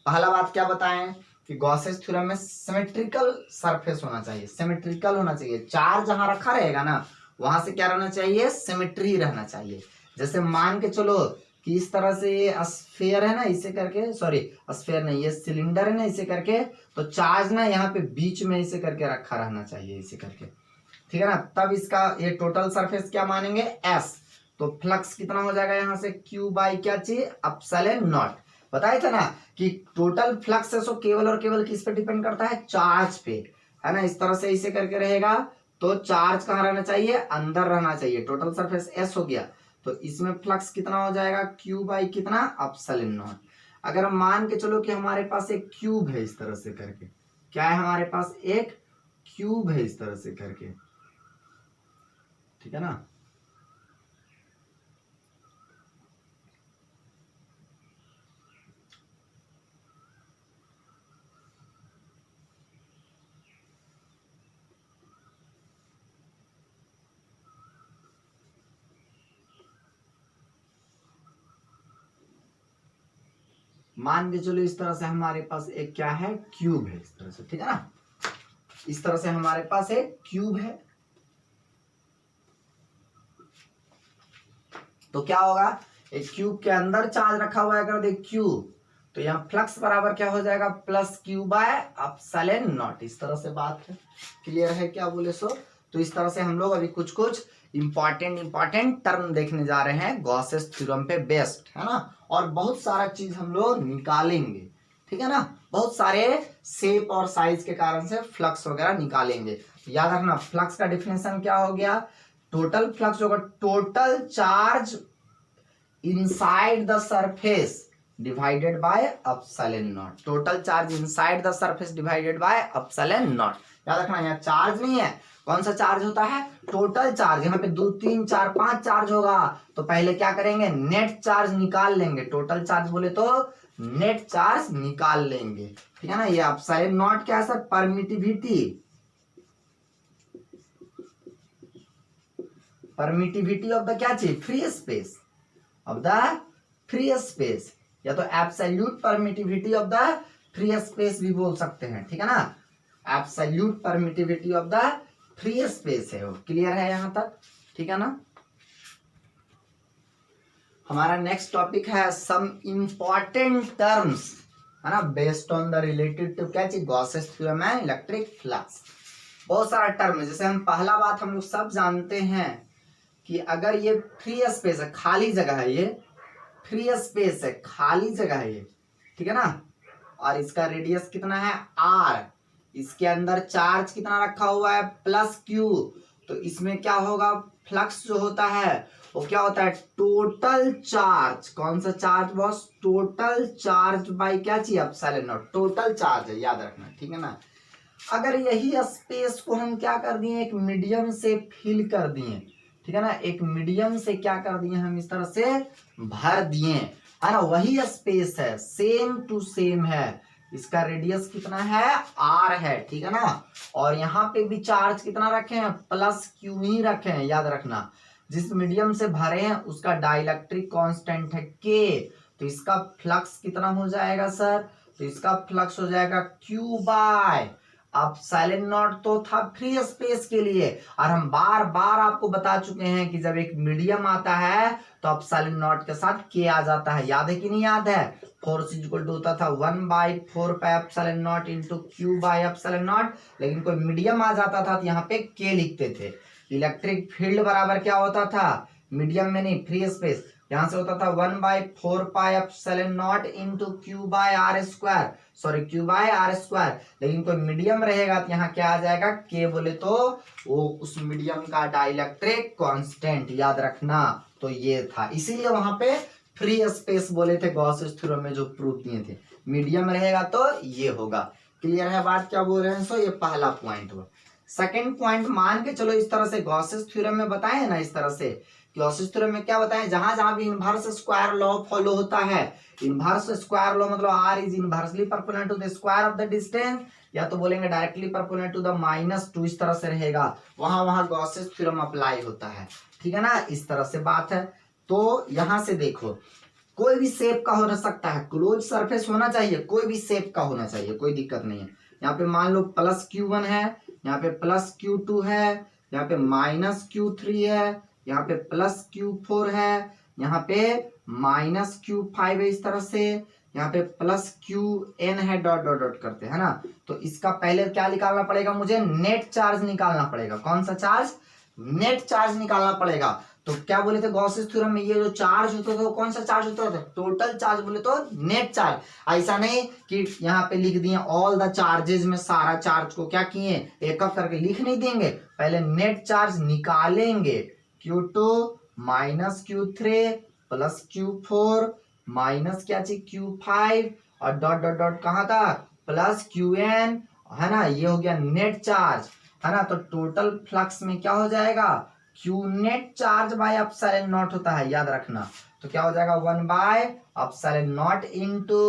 पहला बात क्या बताएं कि गॉसेस थ्योरम में सिमेट्रिकल सरफेस होना चाहिए, सिमेट्रिकल होना चाहिए, चार्ज जहां रखा रहेगा ना वहां से क्या रहना चाहिए, सिमेट्री रहना चाहिए। जैसे मान के चलो कि इस तरह से ये स्फीयर है ना, इसे करके, सॉरी स्फीयर नहीं, ये सिलेंडर है ना, इसे करके, तो चार्ज ना यहाँ पे बीच में इसे करके रखा रहना चाहिए, इसे करके, ठीक है ना। तब इसका ये टोटल सरफेस क्या मानेंगे, एस। तो फ्लक्स कितना हो जाएगा यहाँ से, क्यू बाई क्या चाहिए, एप्सिलॉन नॉट। बताया था ना कि टोटल फ्लक्स है सो केवल और केवल किस पे डिपेंड करता है, चार्ज पे, है ना। इस तरह से इसे करके रहेगा तो चार्ज कहाँ रहना चाहिए, अंदर रहना चाहिए। टोटल सरफेस एस हो गया, तो इसमें फ्लक्स कितना हो जाएगा, क्यू बाई कितना, एप्सिलॉन नॉट। अगर मान के चलो कि हमारे पास एक क्यूब है इस तरह से करके, क्या है हमारे पास, एक क्यूब है इस तरह से करके, ठीक है ना। मान के चलो इस तरह से हमारे पास एक क्या है, क्यूब है इस तरह से, ठीक है ना। इस तरह से हमारे पास एक क्यूब है, तो क्या होगा, एक क्यूब के अंदर चार्ज रखा हुआ है अगर देख क्यूब, तो यहाँ फ्लक्स बराबर क्या हो जाएगा, plus Q by epsilon not. इस तरह से बात है, क्लियर है क्या बोले सो। तो इस तरह से हम लोग अभी कुछ इंपॉर्टेंट टर्म देखने जा रहे हैं गॉसेस थ्योरम पे बेस्ड, है ना। और बहुत सारा चीज हम लोग निकालेंगे, ठीक है ना, बहुत सारे शेप और साइज के कारण से फ्लक्स वगैरह निकालेंगे। याद रखना फ्लक्स का डिफिनेशन क्या हो गया, टोटल फ्लक्स होगा total charge inside the surface divided by epsilon not. Total charge inside the surface divided by epsilon not. याद रखना यहाँ चार्ज नहीं है, कौन सा चार्ज होता है, टोटल चार्ज। यहाँ पे 2 3 4 5 चार्ज होगा, तो पहले क्या करेंगे, नेट चार्ज निकाल लेंगे। टोटल चार्ज बोले तो नेट चार्ज निकाल लेंगे, ठीक है ना। ये एप्सिलॉन नॉट क्या है सर, परमिटिविटी ऑफ द क्या चाहिए, free space, of the free space, या तो absolute permittivity of the free space भी बोल सकते हैं, ठीक है ना। Absolute permittivity of the free space है वो, क्लियर है यहाँ तक, ठीक है ना। हमारा नेक्स्ट टॉपिक है सम इंपॉर्टेंट टर्म्स, है ना, based on the related to क्या चीज, Gauss's theorem and electric flux. बहुत सारा टर्म है, जैसे हम पहला बात हम लोग सब जानते हैं कि अगर ये फ्री स्पेस है, खाली जगह है, ये फ्री स्पेस है, खाली जगह है ये, ठीक है ना, और इसका रेडियस कितना है r, इसके अंदर चार्ज कितना रखा हुआ है, प्लस q, तो इसमें क्या होगा, फ्लक्स जो होता है वो क्या होता है, टोटल चार्ज, कौन सा charge boss, total charge by क्या चाहिए, एप्सिलॉन नॉट। टोटल चार्ज है, याद रखना, ठीक है ना। अगर यही स्पेस को हम क्या कर दिए, एक मीडियम से फिल कर दिए, ठीक है ना, एक मीडियम से क्या कर दिए हम, इस तरह से भर दिए, है ना, वही स्पेस है, सेम टू सेम है, इसका रेडियस कितना है, r है, ठीक है ना। और यहाँ पे भी चार्ज कितना रखे हैं, प्लस q ही रखे हैं, याद रखना। जिस मीडियम से भरे हैं उसका डाइलेक्ट्रिक कांस्टेंट है k, तो इसका फ्लक्स कितना हो जाएगा सर, तो इसका फ्लक्स हो जाएगा q बाय एप्सिलॉन नॉट तो था फ्री स्पेस के लिए, और हम बार बार आपको बता चुके हैं कि जब एक मीडियम आता है तो एप्सिलॉन नॉट के साथ के आ जाता है। याद है कि नहीं याद है? फोर्स इक्वल टू होता था 1/4 pi epsilon naught into Q by epsilon not, लेकिन कोई मीडियम आ जाता था तो यहाँ पे के लिखते थे। इलेक्ट्रिक फील्ड बराबर क्या होता था? मीडियम में नहीं, फ्री स्पेस, यहां से होता था 1/4 pi epsilon naught into Q by are square, sorry Q by are square. लेकिन कोई मीडियम रहेगा तो यहाँ क्या आ जाएगा? के बोले तो वो उस मीडियम का डाइलेक्ट्रिक कांस्टेंट, याद रखना। तो ये था, इसीलिए वहां पे फ्री स्पेस बोले थे गॉसेस थ्योरम में जो प्रूफ दिए थे। मीडियम रहेगा तो ये होगा। क्लियर है बात क्या बोल रहे हैं? सो ये पहला पॉइंट हुआ। सेकंड पॉइंट मान के चलो इस तरह से गॉसेस थ्योरम में बताए ना, इस तरह से गॉसेस थ्योरम में क्या बताएं, जहां जहां भी इनवर्स स्क्वायर लॉ फॉलो होता है, इनवर्स स्क्वायर लॉ मतलब R is inversely perpendicular to the square of the distance, या तो बोलेंगे डायरेक्टली परपेंडिकुलर टू द -2, इस तरह से रहेगा, वहां वहां गॉसेस थ्योरम अप्लाई होता है। ठीक है ना, इस तरह से बात है। तो यहां से देखो, कोई भी शेप का हो सकता है, क्लोज सरफेस होना चाहिए, कोई भी शेप का होना चाहिए, कोई दिक्कत नहीं है। यहाँ पे मान लो +Q1 है, यहाँ पे +Q2 है, यहाँ पे -Q3 है, यहाँ पे +Q4 है, यहाँ पे -Q5 है, इस तरह से यहाँ पे +Qn है, डॉट डॉट डॉट करते हैं ना। तो इसका पहले क्या निकालना पड़ेगा मुझे? नेट चार्ज निकालना पड़ेगा। कौन सा चार्ज? नेट चार्ज निकालना पड़ेगा। तो क्या बोले थे गॉसेस थ्योरम में, ये जो चार्ज होता था वो कौन सा चार्ज होता था? टोटल चार्ज बोले तो नेट चार्ज। ऐसा नहीं कि यहाँ पे लिख दिए ऑल द चार्जेस में सारा चार्ज को क्या किए एक एक करके लिख नहीं देंगे, पहले नेट चार्ज निकालेंगे। Q2 -Q3 +Q4 माइनस क्या चाहिए Q5 और डॉट डॉट डॉट कहाँ था? +Qn, है ना। ये हो गया नेट चार्ज, है ना। तो टोटल फ्लक्स में क्या हो जाएगा? Q net charge by epsilon not होता है, याद रखना। तो क्या हो जाएगा? 1/एप्सिलॉन नॉट इंटू,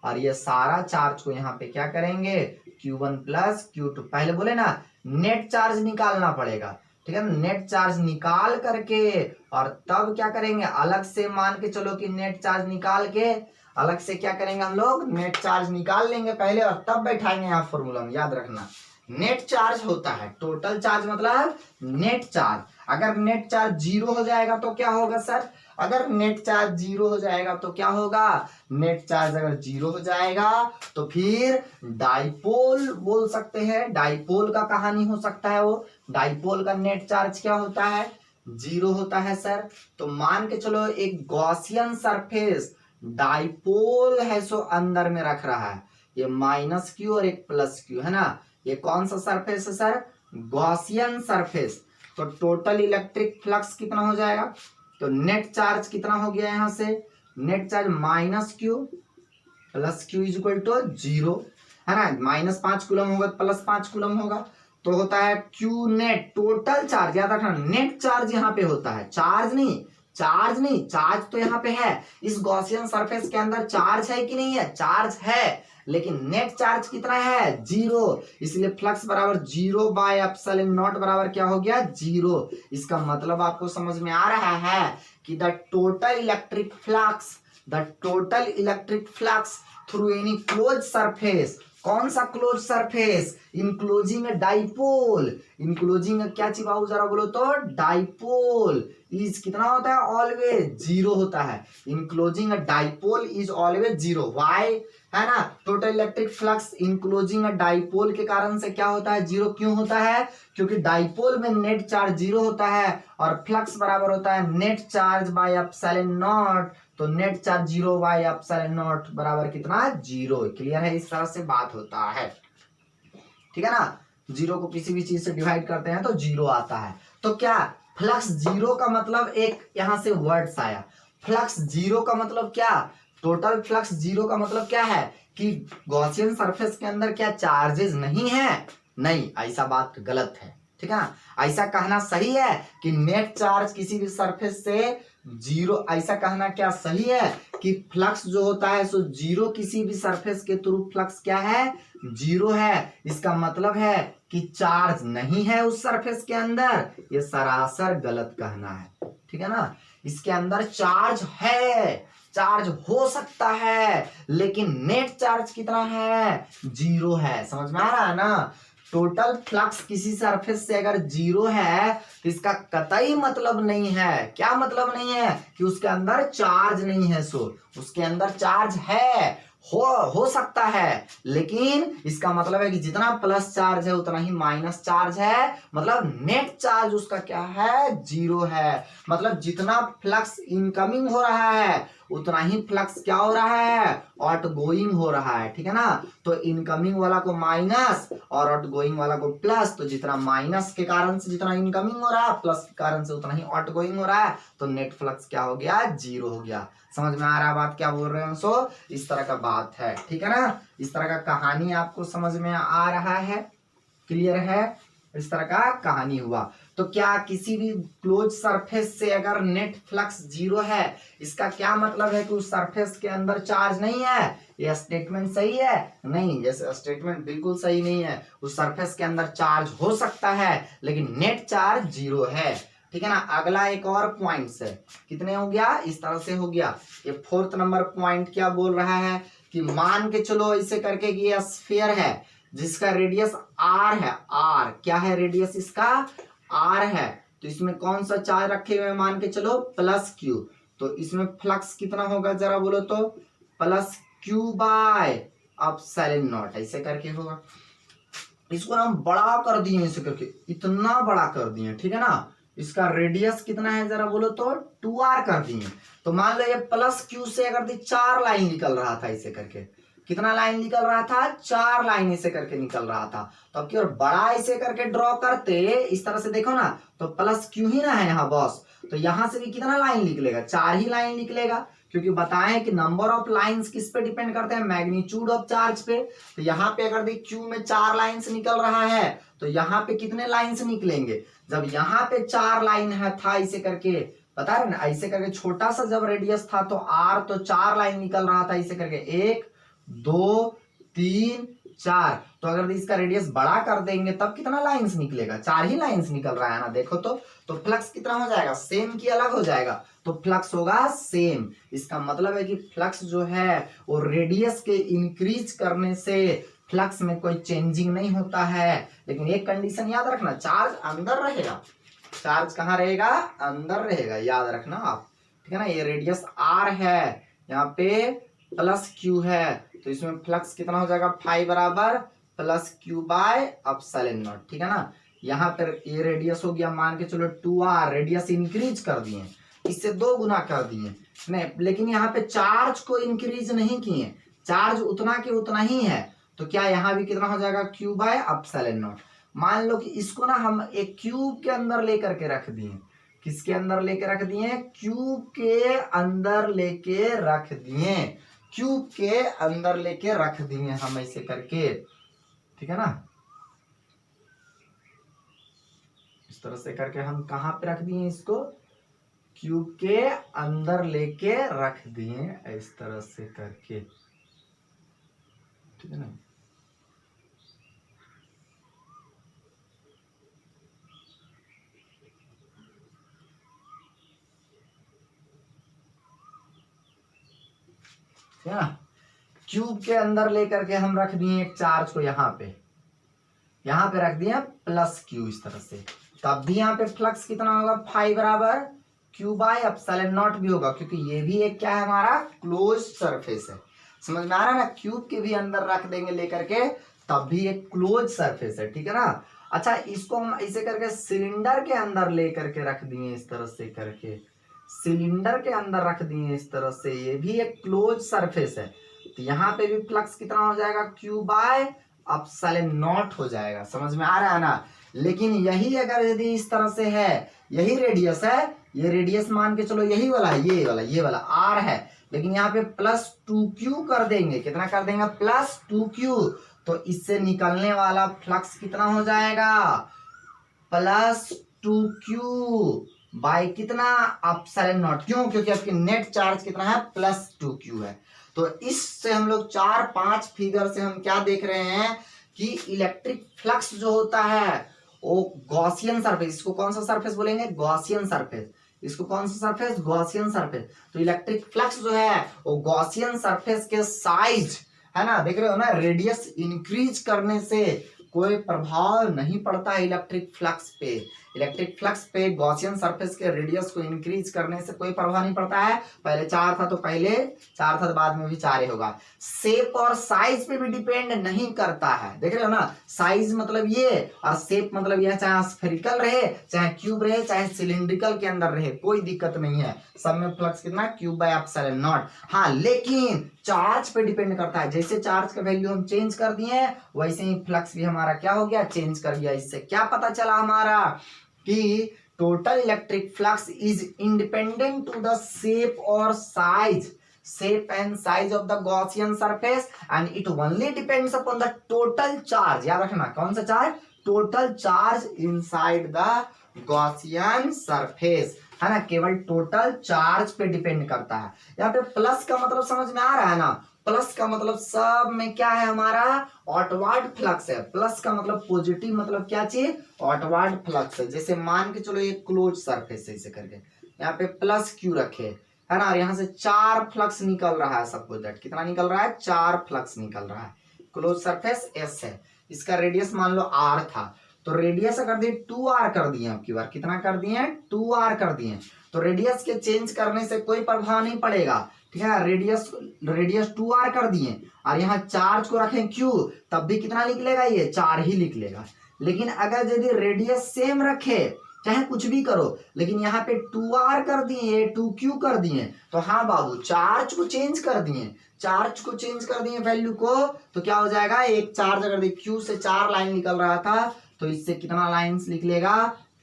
और ये सारा चार्ज को यहाँ पे क्या करेंगे? Q1 + Q2। पहले बोले ना नेट चार्ज निकालना पड़ेगा, ठीक है ना। नेट चार्ज निकाल करके और तब क्या करेंगे? अलग से मान के चलो कि नेट चार्ज निकाल के अलग से क्या करेंगे हम लोग? नेट चार्ज निकाल लेंगे पहले और तब बैठाएंगे यहाँ फॉर्मूला में, याद रखना। नेट चार्ज होता है, टोटल चार्ज मतलब नेट चार्ज। अगर नेट चार्ज 0 हो जाएगा तो क्या होगा सर? अगर नेट चार्ज 0 हो जाएगा तो क्या होगा? नेट चार्ज अगर 0 हो जाएगा तो फिर डाइपोल बोल सकते हैं। डाइपोल का कहानी हो सकता है वो। डाइपोल का नेट चार्ज क्या होता है? 0 होता है सर। तो मान के चलो एक गॉसियन सरफेस डाइपोल है, सो अंदर में रख रहा है, ये -Q और एक +Q, है ना। ये कौन सा सरफेस है सर? Gaussian surface. तो टोटल इलेक्ट्रिक फ्लक्स कितना हो जाएगा? तो नेट चार्ज कितना हो गया यहाँ से? नेट चार्ज -Q +Q = 0, है ना। -5 कूलम होगा तो +5 कूलम होगा, तो होता है Q नेट। टोटल चार्ज याद रखना, नेट चार्ज यहाँ पे होता है, चार्ज नहीं, चार्ज नहीं। चार्ज तो यहाँ पे है, इस गॉसियन सरफेस के अंदर चार्ज है कि नहीं है? चार्ज है, लेकिन नेट चार्ज कितना है? 0। इसलिए फ्लक्स बराबर 0/एप्सिलॉन नॉट बराबर क्या हो गया? 0। इसका मतलब आपको समझ में आ रहा है कि the total electric flux through any close surface. कौन सा close surface? Enclosing dipole. Enclosing क्या चीज बाबू जरा बोलो तो? डाइपोल इज कितना होता है? ऑलवेज 0 होता है। Enclosing dipole is always 0। Why? है ना। Total electric flux enclosing dipole के कारण से क्या होता है? 0 क्यों होता है? क्योंकि डाइपोल में नेट चार्ज 0 होता है और फ्लक्स बराबर होता है net charge by epsilon not. तो नेट चार्ज 0/एप्सिलॉन नॉट बराबर कितना? 0। क्लियर है? इस तरह से बात होता है, ठीक है ना। 0 को किसी भी चीज से डिवाइड करते हैं तो 0 आता है। तो क्या फ्लक्स 0 का मतलब, एक यहां से वर्ड्स आया, फ्लक्स 0 का मतलब क्या? टोटल फ्लक्स 0 का मतलब क्या है? कि गॉसियन सरफेस के अंदर क्या चार्जेस नहीं है? नहीं, ऐसा बात गलत है, ठीक है ना। ऐसा कहना सही है कि नेट चार्ज किसी भी सरफेस से 0, ऐसा कहना क्या सही है कि फ्लक्स जो होता है सो 0 किसी भी सरफेस के थ्रू फ्लक्स क्या है? 0 है। इसका मतलब है कि चार्ज नहीं है उस सरफेस के अंदर। ये सरासर गलत कहना है, ठीक है ना। इसके अंदर चार्ज है, चार्ज हो सकता है, लेकिन नेट चार्ज कितना है? 0 है। समझ में आ रहा है ना। टोटल फ्लक्स किसी सरफेस से अगर 0 है तो इसका कतई मतलब नहीं है, क्या मतलब नहीं है, कि उसके अंदर चार्ज नहीं है। सो उसके अंदर चार्ज है, हो सकता है, लेकिन इसका मतलब है कि जितना प्लस चार्ज है उतना ही माइनस चार्ज है, मतलब नेट चार्ज उसका क्या है, 0 है। मतलब जितना फ्लक्स इनकमिंग हो रहा है उतना ही फ्लक्स क्या हो रहा है, आउटगोइंग हो रहा है, ठीक है ना। तो इनकमिंग वाला को माइनस और आउटगोइंग वाला को प्लस, तो जितना माइनस के कारण से जितना इनकमिंग हो रहा है प्लस के कारण से उतना ही आउटगोइंग हो रहा है, तो नेट फ्लक्स क्या हो गया, 0 हो गया। समझ में आ रहा है बात क्या बोल रहे हैं। सो इस तरह का बात है, ठीक है ना। इस तरह का कहानी आपको समझ में आ रहा है, क्लियर है, इस तरह का कहानी हुआ। तो क्या किसी भी क्लोज सरफेस से अगर नेट फ्लक्स 0 है, इसका क्या मतलब है कि उस सरफेस के अंदर चार्ज नहीं है। यह स्टेटमेंट सही है? नहीं, यह स्टेटमेंट बिल्कुल सही नहीं है। उस सरफेस के अंदर चार्ज हो सकता है लेकिन नेट चार्ज 0 है, ठीक है ना। अगला एक और पॉइंट है, कितने हो गया, इस तरह से हो गया। ये 4th नंबर पॉइंट क्या बोल रहा है कि मान के चलो ऐसे करके कि ये स्फीयर है जिसका रेडियस r है, r क्या है, रेडियस इसका r है, तो इसमें कौन सा चार्ज रखे हुए मान के चलो, प्लस q। तो इसमें फ्लक्स कितना होगा जरा बोलो तो, plus q by epsilon not, ऐसे करके होगा। इसको हम बड़ा कर दिए, ऐसे करके इतना बड़ा कर दिए, ठीक है ना। इसका रेडियस कितना है जरा बोलो तो, 2r कर दिए। तो मान लो ये प्लस q से अगर 4 लाइन निकल रहा था, ऐसे करके कितना लाइन निकल रहा था, 4 लाइन ऐसे करके निकल रहा था। तो अब की और बड़ा ऐसे करके ड्रॉ करते, इस तरह से देखो ना, तो प्लस q ही ना है यहाँ बॉस। तो यहां से भी कितना लाइन निकलेगा, 4 ही लाइन निकलेगा, क्योंकि बताएं कि नंबर ऑफ लाइंस किस पे डिपेंड करते हैं, मैग्नीट्यूड ऑफ चार्ज पे। तो यहाँ पे अगर देख क्यू में 4 लाइंस निकल रहा है तो यहाँ पे कितने लाइंस निकलेंगे, जब यहाँ पे 4 लाइन है था ऐसे करके, बता रहे ना, ऐसे करके छोटा सा जब रेडियस था तो आर, तो 4 लाइन निकल रहा था ऐसे करके, 1 2 3 4। तो अगर इसका रेडियस बड़ा कर देंगे तब कितना लाइंस निकलेगा, 4 ही लाइंस निकल रहा है ना, देखो तो फ्लक्स कितना हो जाएगा, सेम की अलग हो जाएगा, तो फ्लक्स होगा सेम। इसका मतलब है कि फ्लक्स जो है वो रेडियस के इंक्रीज करने से फ्लक्स में कोई चेंजिंग नहीं होता है, लेकिन एक कंडीशन याद रखना, चार्ज अंदर रहेगा। चार्ज कहाँ रहेगा, अंदर रहेगा, याद रखना आप, ठीक है ना। ये रेडियस r है, यहाँ पे प्लस q है, तो इसमें फ्लक्स कितना हो जाएगा, फाई बराबर plus q by epsilon not, ठीक है ना। यहाँ पर ये रेडियस हो गया मान के चलो 2r, रेडियस इंक्रीज कर दिए, इससे 2 गुना कर दिए नहीं, लेकिन यहाँ पे चार्ज को इंक्रीज नहीं किए, चार्ज उतना के उतना ही है। तो क्या यहाँ भी कितना हो जाएगा, q बाय एप्सिलॉन नॉट। मान लो कि इसको ना हम एक क्यूब के अंदर लेकर के रख दिए, किसके अंदर लेके रख दिए, क्यूब के अंदर लेके रख दिए, क्यूब के अंदर लेके रख दिए हम ऐसे करके, ठीक है ना। इस तरह से करके हम कहां पे रख दिए इसको, क्यूब के अंदर लेके रख दिए, इस तरह से करके, ठीक है ना। है ना, क्यूब के अंदर लेकर के हम रख दिए एक चार्ज को, यहाँ पे रख दिया प्लस क्यू, इस तरह से। तब भी यहाँ पे फ्लक्स कितना होगा, फाई बराबर क्यू बाय एप्सिलॉन नॉट भी होगा, क्योंकि ये भी एक क्या है, हमारा क्लोज सरफेस है। समझ में आ रहा है ना, क्यूब के भी अंदर रख देंगे लेकर के तब भी एक क्लोज सरफेस है, ठीक है ना। अच्छा, इसको हम ऐसे करके सिलेंडर के अंदर लेकर के रख दिए, इस तरह से करके सिलेंडर के अंदर रख दिए इस तरह से, ये भी एक क्लोज सरफेस है। तो यहाँ पे भी फ्लक्स कितना हो जाएगा, क्यू बाय एप्सिलॉन नॉट हो जाएगा। समझ में आ रहा है ना। लेकिन यही अगर यदि इस तरह से है, यही रेडियस है, ये रेडियस मान के चलो यही वाला है, ये वाला आर है, लेकिन यहाँ पे प्लस 2q कर देंगे, कितना कर देंगे, प्लस 2q। तो इससे निकलने वाला फ्लक्स कितना हो जाएगा, प्लस 2q बाय कितना, एप्सिलॉन नॉट। क्यों, क्योंकि आपकी नेट चार्ज कितना है, प्लस 2q है। तो इससे हम लोग 4-5 फिगर से हम क्या देख रहे हैं कि इलेक्ट्रिक फ्लक्स जो होता है वो गॉसियन सरफेस, इसको कौन सा सरफेस बोलेंगे, गॉसियन सरफेस, इसको कौन सा सरफेस, गॉसियन सरफेस। तो इलेक्ट्रिक फ्लक्स जो है वो गॉसियन सरफेस के साइज है ना, देख रहे हो ना, रेडियस इंक्रीज करने से कोई प्रभाव नहीं पड़ता है इलेक्ट्रिक फ्लक्स पे। इलेक्ट्रिक फ्लक्स पे गॉसियन सरफेस के रेडियस को इंक्रीज करने से कोई प्रभाव नहीं पड़ता है। पहले 4 था तो पहले 4 था तो बाद में भी 4 ही होगा। शेप और साइज पे भी डिपेंड नहीं करता है, देख रहे हो ना, साइज मतलब ये और शेप मतलब यह, चाहे स्फेरिकल रहे, चाहे क्यूब रहे, चाहे सिलिंड्रिकल के अंदर रहे, कोई दिक्कत नहीं है, सब में फ्लक्स कितना क्यूब बाय एप्सिलॉन नॉट। हाँ लेकिन चार्ज पे डिपेंड करता है, जैसे चार्ज का वैल्यू हम चेंज कर दिए वैसे ही फ्लक्स भी हमारा क्या हो गया, चेंज कर गया। इससे क्या पता चला हमारा कि total electric flux is independent to the shape और size, shape and size of the Gaussian surface and it only depends upon the total charge। याद रखना कौन सा charge, total charge inside the Gaussian surface, है ना, केवल total charge पे depend करता है। यहाँ पे प्लस का मतलब समझ में आ रहा है ना, प्लस का मतलब सब में क्या है हमारा, आउटवर्ड फ्लक्स है। प्लस का मतलब पॉजिटिव, मतलब क्या चीज, आउटवर्ड फ्लक्स है। जैसे मान के चलो ये क्लोज सरफेस है, ऐसे करके यहाँ पे प्लस क्यू रखे, है ना, और यहाँ से 4 फ्लक्स निकल रहा है, सपोज दैट कितना निकल रहा है, 4 फ्लक्स निकल रहा है। क्लोज सरफेस एस है, इसका रेडियस मान लो आर था, तो रेडियस कर दिए 2r कर दिए, अब की बार कितना कर दिए, 2r कर दिए, तो रेडियस के चेंज करने से कोई प्रभाव नहीं पड़ेगा, ठीक है। रेडियस 2r कर दिए और यहाँ चार्ज को रखें q, तब भी कितना निकलेगा, ये 4 ही निकलेगा। लेकिन अगर यदि रेडियस सेम रखे, चाहे कुछ भी करो, लेकिन यहाँ पे 2r कर दिए, 2q कर दिए, तो हाँ बाबू चार्ज को चेंज कर दिए, चार्ज को चेंज कर दिए वैल्यू को, तो क्या हो जाएगा, एक चार्ज अगर q से 4 लाइन निकल रहा था तो इससे कितना लाइंस निकलेगा,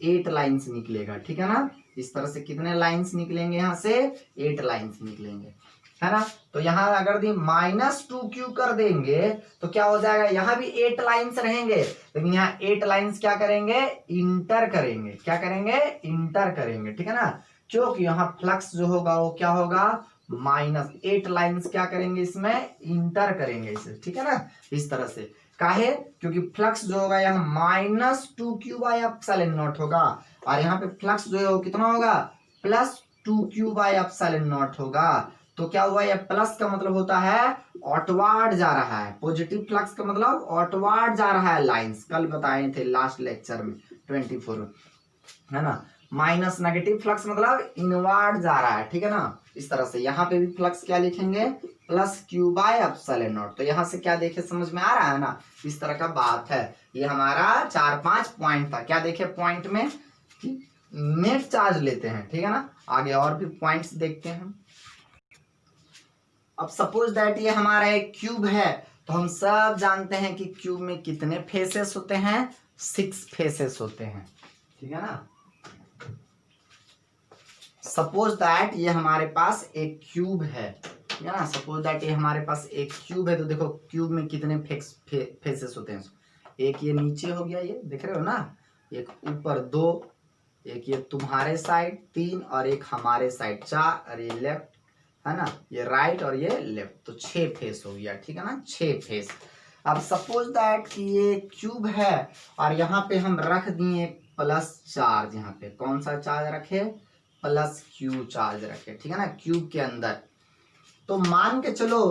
8 लाइंस निकलेगा, ठीक है ना। इस तरह से कितने लाइंस निकलेंगे, यहाँ से 8 लाइंस निकलेंगे, है ना। तो यहाँ अगर दी -2q कर देंगे तो क्या हो जाएगा, यहाँ भी 8 लाइंस रहेंगे, लेकिन यहाँ 8 लाइंस क्या करेंगे, इंटर करेंगे, क्या करेंगे, इंटर करेंगे, ठीक है ना, क्योंकि यहाँ फ्लक्स जो होगा वो क्या होगा, -8 लाइंस क्या करेंगे, इसमें इंटर करेंगे इसे, ठीक है ना। इस तरह से काहे, क्योंकि फ्लक्स जो होगा यहाँ -2q बाय एप्सिलॉन नॉट होगा, और यहाँ पे फ्लक्स जो है वो कितना होगा, +2q बाय एप्सिलॉन नॉट होगा। तो क्या हुआ, ये प्लस का मतलब होता है आउटवर्ड जा रहा है, पॉजिटिव फ्लक्स का मतलब आउटवर्ड जा रहा है लाइंस, कल बताए थे लास्ट लेक्चर में 24, है ना। माइनस नेगेटिव फ्लक्स मतलब इनवर्ड जा रहा है, ठीक है ना। इस तरह से यहाँ पे भी फ्लक्स क्या लिखेंगे, +q बाय एप्सिलॉन नॉट। तो यहाँ से क्या देखे, समझ में आ रहा है ना, इस तरह का बात है। ये हमारा 4-5 पॉइंट था, क्या देखे पॉइंट में, नेट चार्ज लेते हैं, ठीक है ना। आगे और भी पॉइंट्स देखते हैं। अब सपोज दैट ये हमारा एक क्यूब है, तो हम सब जानते हैं कि क्यूब में कितने फेसेस होते हैं, 6 फेसेस होते हैं, ठीक है ना। सपोज दैट ये हमारे पास एक क्यूब है, ठीक है ना, सपोज दैट ये हमारे पास एक क्यूब है, तो देखो क्यूब में कितने फेसेस होते हैं, एक ये नीचे हो गया, ये देख रहे हो ना, एक ऊपर 2, एक ये तुम्हारे साइड 3 और एक हमारे साइड 4, और ये लेफ्ट, है ना, ये राइट और ये लेफ्ट, तो 6 फेस हो गया, ठीक है ना, 6 फेस। अब सपोज दैट कि ये क्यूब है और यहाँ पे हम रख दिए प्लस चार्ज, यहाँ पे कौन सा चार्ज रखे, +q चार्ज रखे, ठीक है ना, क्यूब के अंदर। तो मान के चलो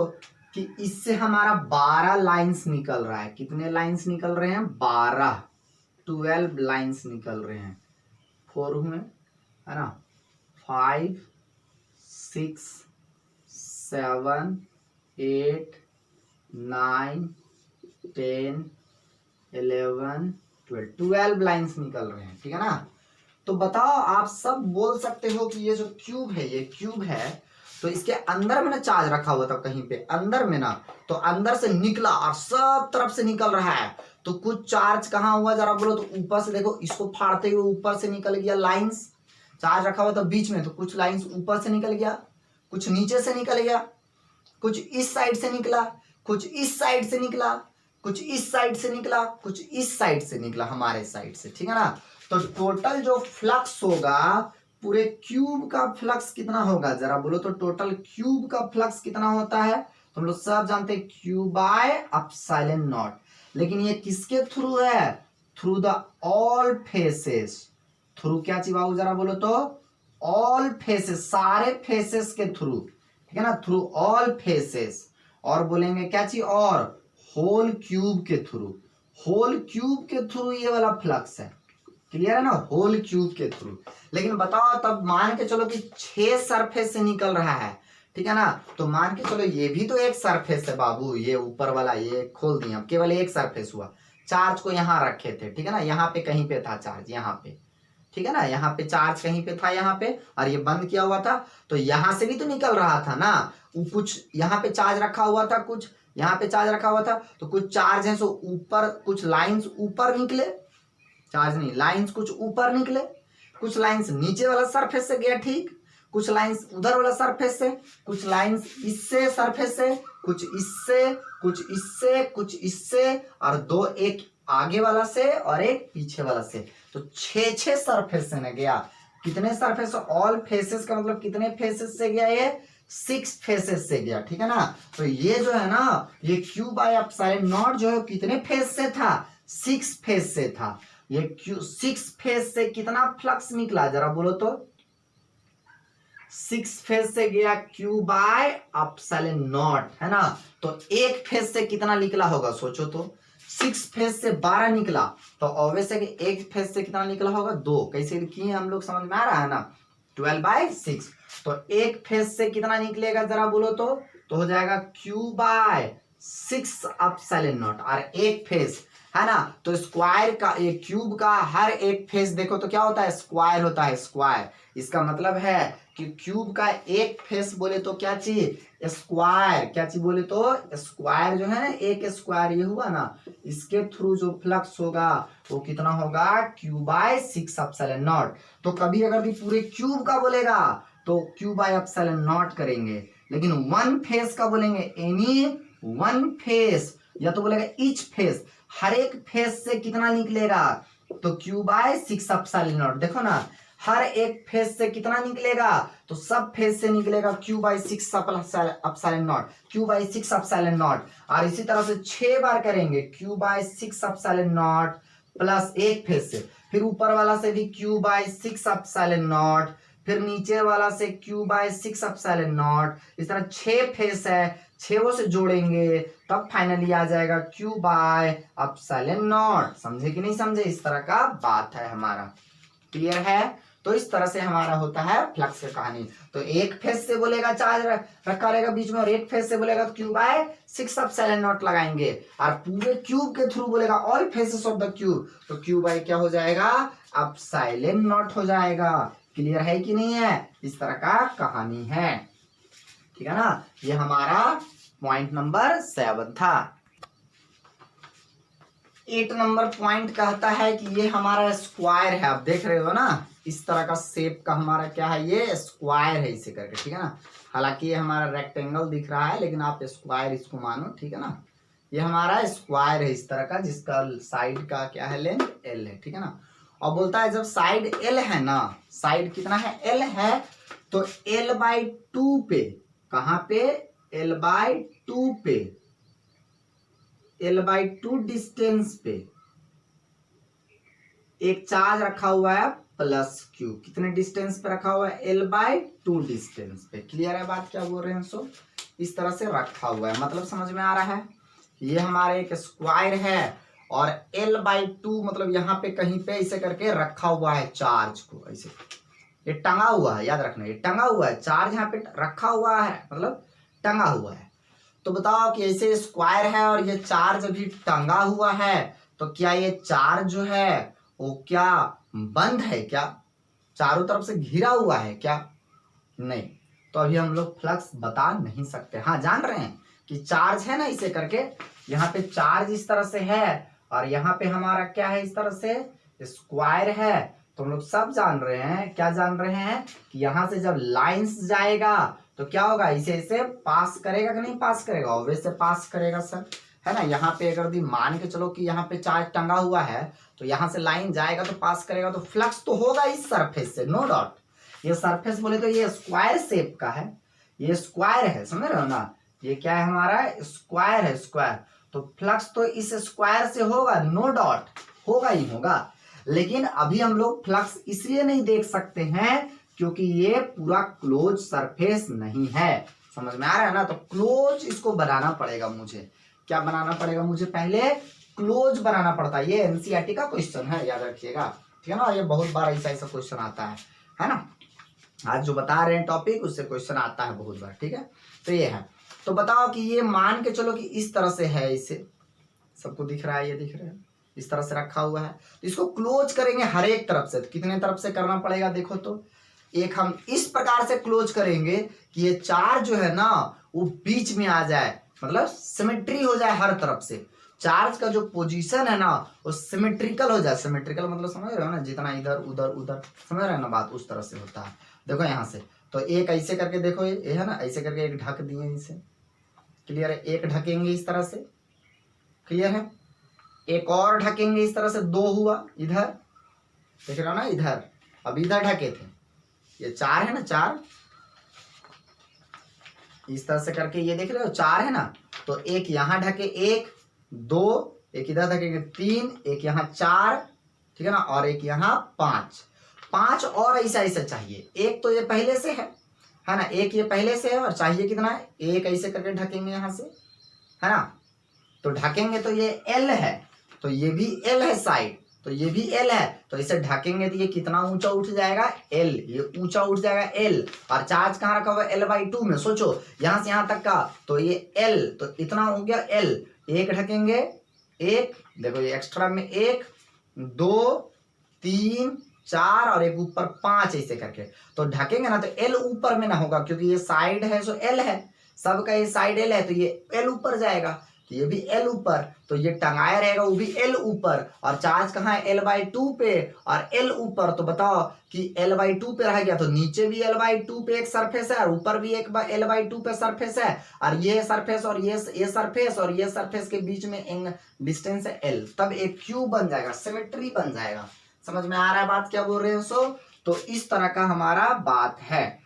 कि इससे हमारा 12 लाइंस निकल रहा है, कितने लाइंस निकल रहे हैं, 12 लाइंस निकल रहे हैं, 4 हुए, है ना, 5 6 7 8 9 10 11 12 लाइंस निकल रहे हैं, ठीक है ना। तो बताओ, आप सब बोल सकते हो कि ये जो क्यूब है, ये क्यूब है, तो इसके अंदर में ना चार्ज रखा हुआ था कहीं पे अंदर में ना, तो अंदर से निकला और सब तरफ से निकल रहा है, तो कुछ चार्ज कहाँ हुआ जरा बोलो, तो ऊपर से देखो, इसको फाड़ते हुए ऊपर से निकल गया लाइंस, चार्ज रखा हुआ था बीच में, तो कुछ लाइंस ऊपर से निकल गया, कुछ नीचे से निकल गया, कुछ इस साइड से निकला, कुछ इस साइड से निकला, कुछ इस साइड से निकला, कुछ इस साइड से निकला, हमारे साइड से, ठीक है ना। तो टोटल जो फ्लक्स होगा पूरे क्यूब का फ्लक्स कितना होगा जरा बोलो, तो टोटल क्यूब का फ्लक्स कितना होता है, तो हम लोग सब जानते हैं q बाय एप्सिलॉन नॉट। लेकिन ये किसके थ्रू है, through the all faces, through क्या चीज बाबू जरा बोलो तो, ऑल फेसेस, सारे फेसेस के थ्रू, ठीक है ना, थ्रू ऑल फेसेस, और बोलेंगे क्या चीज, और होल क्यूब के थ्रू, होल क्यूब के थ्रू ये वाला फ्लक्स है, क्लियर है ना, होल क्यूब के थ्रू। लेकिन बताओ तब मान के चलो कि 6 सरफेस से निकल रहा है, ठीक है ना, तो मान के चलो ये भी तो एक सरफेस है बाबू, ये ऊपर वाला ये खोल दिया, अब केवल एक सरफेस हुआ। चार्ज को यहाँ रखे थे, ठीक है ना, यहाँ पे कहीं पे था चार्ज, यहाँ पे, ठीक है ना, यहाँ पे चार्ज कहीं पे था, यहाँ पे, और ये बंद किया हुआ था, तो यहाँ से भी तो निकल रहा था ना, वो कुछ यहाँ पे चार्ज रखा हुआ था, कुछ यहाँ पे चार्ज रखा हुआ था, तो कुछ चार्ज है सो ऊपर, कुछ लाइंस ऊपर निकले, चार्ज नहीं, लाइंस कुछ ऊपर निकले, कुछ लाइंस नीचे वाला सरफेस से गया, ठीक, कुछ लाइंस उधर वाला सरफेस से, कुछ लाइंस इससे सरफेस से, कुछ इससे, कुछ इससे, कुछ इससे, और दो, एक आगे वाला से और एक पीछे वाला से, तो 6 सरफेस से न गया। कितने सरफेस, ऑल फेसेस का मतलब कितने फेसेस से गया, ये 6 फेसेस से गया, ठीक है ना। तो ये जो है ना, ये क्यू बाय एप्सिलॉन नॉट जो है कितने फेस से था, 6 फेस से था। ये क्यू 6 फेस से कितना फ्लक्स निकला जरा बोलो तो, 6 फेस से गया क्यू बाय एप्सिलॉन नॉट, है ना। तो एक फेस से कितना निकला होगा सोचो तो, 6 फेस से 12 निकला, तो ऑब्वियस है कि एक फेस से कितना निकला होगा, 2। कैसे किए हम लोग, समझ में आ रहा है ना, 12/6। तो एक फेस से कितना निकलेगा जरा बोलो तो हो जाएगा क्यू बाय 6 एप्सिलॉन नॉट, और एक फेस है ना, तो स्क्वायर का, ये क्यूब का हर एक फेस देखो तो क्या होता है, स्क्वायर होता है, स्क्वायर। इसका मतलब है कि क्यूब का एक फेस बोले तो क्या चीज, स्क्वायर, क्या चीज बोले तो स्क्वायर जो है ना, एक स्क्वायर ये हुआ ना, इसके थ्रू जो फ्लक्स होगा वो कितना होगा, क्यू बाय 6 एप्सिलॉन नॉट। तो कभी अगर भी पूरे क्यूब का बोलेगा तो क्यू बाय एप्सिलॉन नॉट करेंगे, लेकिन वन फेस का बोलेंगे एनी वन फेस, या तो बोलेगा ईच फेस, हर एक फेस से कितना निकलेगा, तो क्यू बाय 6 एप्सिलॉन नॉट। देखो ना, हर एक फेस से कितना निकलेगा, तो सब फेस से निकलेगा Q by 6 epsilon naught, Q by 6 epsilon naught. और इसी तरह से 6 बार करेंगे Q by 6 epsilon naught plus एक फेस से, फिर ऊपर वाला से भी क्यू बाय 6 एप्सिलॉन नॉट, फिर नीचे वाला से क्यू बाय 6 एप्सिलॉन नॉट। इस तरह 6 फेस है, 6 से जोड़ेंगे तब फाइनली आ जाएगा क्यू बाय एप्सिलॉन नॉट। समझे कि नहीं समझे, इस तरह का बात है हमारा, क्लियर है। तो इस तरह से हमारा होता है फ्लक्स की कहानी। तो एक फेस से बोलेगा चार्ज रखा रहेगा बीच में, और एक फेस से बोलेगा तो क्यू बाय 6 एप्सिलॉन नॉट लगाएंगे, और पूरे क्यूब के थ्रू बोलेगा all faces of the cube, तो क्यू बाय क्या हो जाएगा, एप्सिलॉन नॉट हो जाएगा। क्लियर है कि नहीं है, इस तरह का कहानी है, ठीक है ना। ये हमारा पॉइंट नंबर 7 था। 8 नंबर पॉइंट कहता है कि ये हमारा स्क्वायर है, आप देख रहे हो ना, इस तरह का शेप का हमारा क्या है, ये स्क्वायर है इसे करके, ठीक है ना। हालांकि ये हमारा रेक्टेंगल दिख रहा है, लेकिन आप स्क्वायर इसको मानो, ठीक है ना। ये हमारा स्क्वायर है इस तरह का, जिसका साइड का क्या है, लेंथ L है, ठीक है ना। और बोलता है जब साइड L है ना, साइड कितना है, L है, तो L/2 पे, कहां पे, L/2 पे, L/2 डिस्टेंस पे एक चार्ज रखा हुआ है प्लस क्यू, कितने डिस्टेंस पे रखा हुआ है, L/2 डिस्टेंस पे। क्लियर है बात, क्या बोल रहे हैं सो, इस तरह से रखा हुआ है, मतलब समझ में आ रहा है। ये हमारा एक स्क्वायर है, और L/2 मतलब यहाँ पे कहीं पे ऐसे करके रखा हुआ है चार्ज को, ऐसे ये टंगा हुआ है, याद रखना, ये टंगा हुआ है चार्ज, यहाँ पे रखा हुआ है मतलब टंगा हुआ है। तो बताओ कि ऐसे स्क्वायर है और ये चार्ज अभी टंगा हुआ है, तो क्या ये चार्ज जो है वो क्या बंद है, क्या चारों तरफ से घिरा हुआ है क्या, नहीं। तो अभी हम लोग फ्लक्स बता नहीं सकते। हाँ जान रहे हैं कि चार्ज है ना, इसे करके यहाँ पे चार्ज इस तरह से है, और यहाँ पे हमारा क्या है, इस तरह से स्क्वायर है। तो हम लोग सब जान रहे हैं, क्या जान रहे हैं कि यहाँ से जब लाइंस जाएगा तो क्या होगा, इसे इसे पास करेगा कि नहीं पास करेगा, ऑब्वियस से पास करेगा सर, है ना। यहाँ पे अगर भी मान के चलो कि यहाँ पे चार्ज टंगा हुआ है, तो यहाँ से लाइन जाएगा तो पास करेगा, तो फ्लक्स तो होगा इस सरफेस से, नो डाउट। ये सरफेस बोले तो ये स्क्वायर शेप का है, ये स्क्वायर है, समझ रहे हो ना, ये क्या है हमारा, स्क्वायर है, स्क्वायर। तो फ्लक्स तो इस स्क्वायर से होगा, नो डाउट, होगा ही होगा। लेकिन अभी हम लोग फ्लक्स इसलिए नहीं देख सकते हैं क्योंकि ये पूरा क्लोज सरफेस नहीं है, समझ में आ रहा है ना। तो क्लोज इसको बनाना पड़ेगा मुझे, क्या बनाना पड़ेगा मुझे, पहले क्लोज बनाना पड़ता है। ये एनसीईआरटी का क्वेश्चन है, याद रखिएगा, ठीक है ना। ये बहुत बार ऐसा ऐसा क्वेश्चन आता है ना। आज जो बता रहे हैं टॉपिक उससे क्वेश्चन आता है बहुत बार, ठीक है। तो ये है, तो बताओ कि ये मान के चलो कि इस तरह से है, इसे सबको दिख रहा है, ये दिख रहा है, इस तरह से रखा हुआ है। तो इसको क्लोज करेंगे हर एक तरफ से, तो कितने तरफ से करना पड़ेगा देखो तो। एक हम इस प्रकार से क्लोज करेंगे कि ये चार्ज जो है ना वो बीच में आ जाए, मतलब सिमेट्री हो जाए हर तरफ से। चार्ज का जो पोजीशन है ना वो सिमेट्रिकल हो जाए। सिमेट्रिकल मतलब समझ रहे हो ना, जितना इधर उधर उधर, समझ रहे हो ना बात, उस तरह से होता है। देखो यहाँ से तो एक ऐसे करके देखो, ये है ना, ऐसे करके एक ढक दिए इसे, क्लियर है। एक ढकेंगे इस तरह से, क्लियर है। एक और ढकेंगे इस तरह से, दो हुआ इधर, देख रहे हो ना इधर। अब इधर ढके थे, ये चार है ना, चार इस तरह से करके, ये देख रहे हो चार है ना। तो एक यहाँ ढके, एक दो, एक इधर ढकेंगे तीन, एक यहाँ चार, ठीक है ना, और एक यहाँ पांच। पांच और ऐसा ऐसा चाहिए। एक तो ये पहले से है ना, एक ये पहले से है, और चाहिए कितना है, एक ऐसे करके ढकेंगे यहाँ से, है ना। तो ढकेंगे तो ये एल है, तो ये भी एल है साइड, तो ये भी एल है, तो इसे ढकेंगे तो ये कितना ऊंचा उठ जाएगा, एल, ये ऊंचा उठ जाएगा एल। और चार्ज कहाँ रखा हुआ है, L/2 में। सोचो यहां से यहां तक का, तो ये एल, तो इतना हो गया एल। एक ढकेंगे, एक देखो ये एक्स्ट्रा में, एक दो तीन चार और एक ऊपर पांच, ऐसे करके तो ढकेंगे ना, तो एल ऊपर में ना होगा, क्योंकि ये साइड है सो एल है, सबका ये साइड एल है, तो ये एल ऊपर जाएगा, तो ये भी एल ऊपर, तो ये टंगाया रहेगा वो भी एल ऊपर। और चार्ज कहाँ है, L/2 पे, और एल ऊपर। तो बताओ कि L/2 पे रह गया, तो नीचे भी L/2 पे एक सरफेस है, और ऊपर भी एक L/2 पे सरफेस है, और ये सरफेस और ये सरफेस और ये सरफेस के बीच में डिस्टेंस है एल, तब एक क्यूब बन जाएगा, सिमेट्री बन जाएगा। समझ में आ रहा है बात क्या बोल रहे हैं सो। तो इस तरह का हमारा बात है।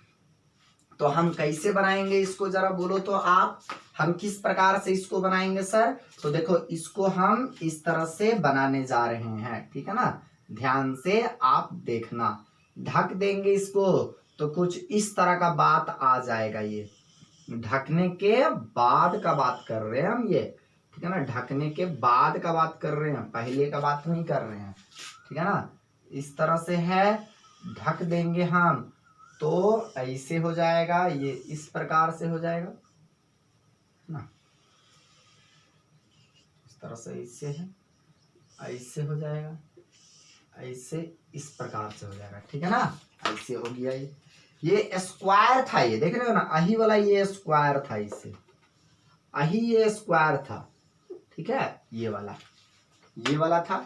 तो हम कैसे बनाएंगे इसको, जरा बोलो तो आप, हम किस प्रकार से इसको बनाएंगे सर। तो देखो इसको हम इस तरह से बनाने जा रहे हैं, ठीक है ना, ध्यान से आप देखना। ढक देंगे इसको तो कुछ इस तरह का बात आ जाएगा। ये ढकने के बाद का बात कर रहे हैं हम, ये ठीक है ना, ढकने के बाद का बात कर रहे हैं, पहले का बात नहीं कर रहे हैं, ठीक है ना। इस तरह से है, ढक देंगे हम तो ऐसे हो जाएगा, ये इस प्रकार से हो जाएगा ना, इस तरह से ऐसे है, ऐसे हो जाएगा, ऐसे इस प्रकार से हो जाएगा, ठीक है ना। ऐसे हो गया, ये स्क्वायर था, ये देख रहे हो ना, अही वाला ये स्क्वायर था, इससे अही ये स्क्वायर था, ठीक है, ये वाला था,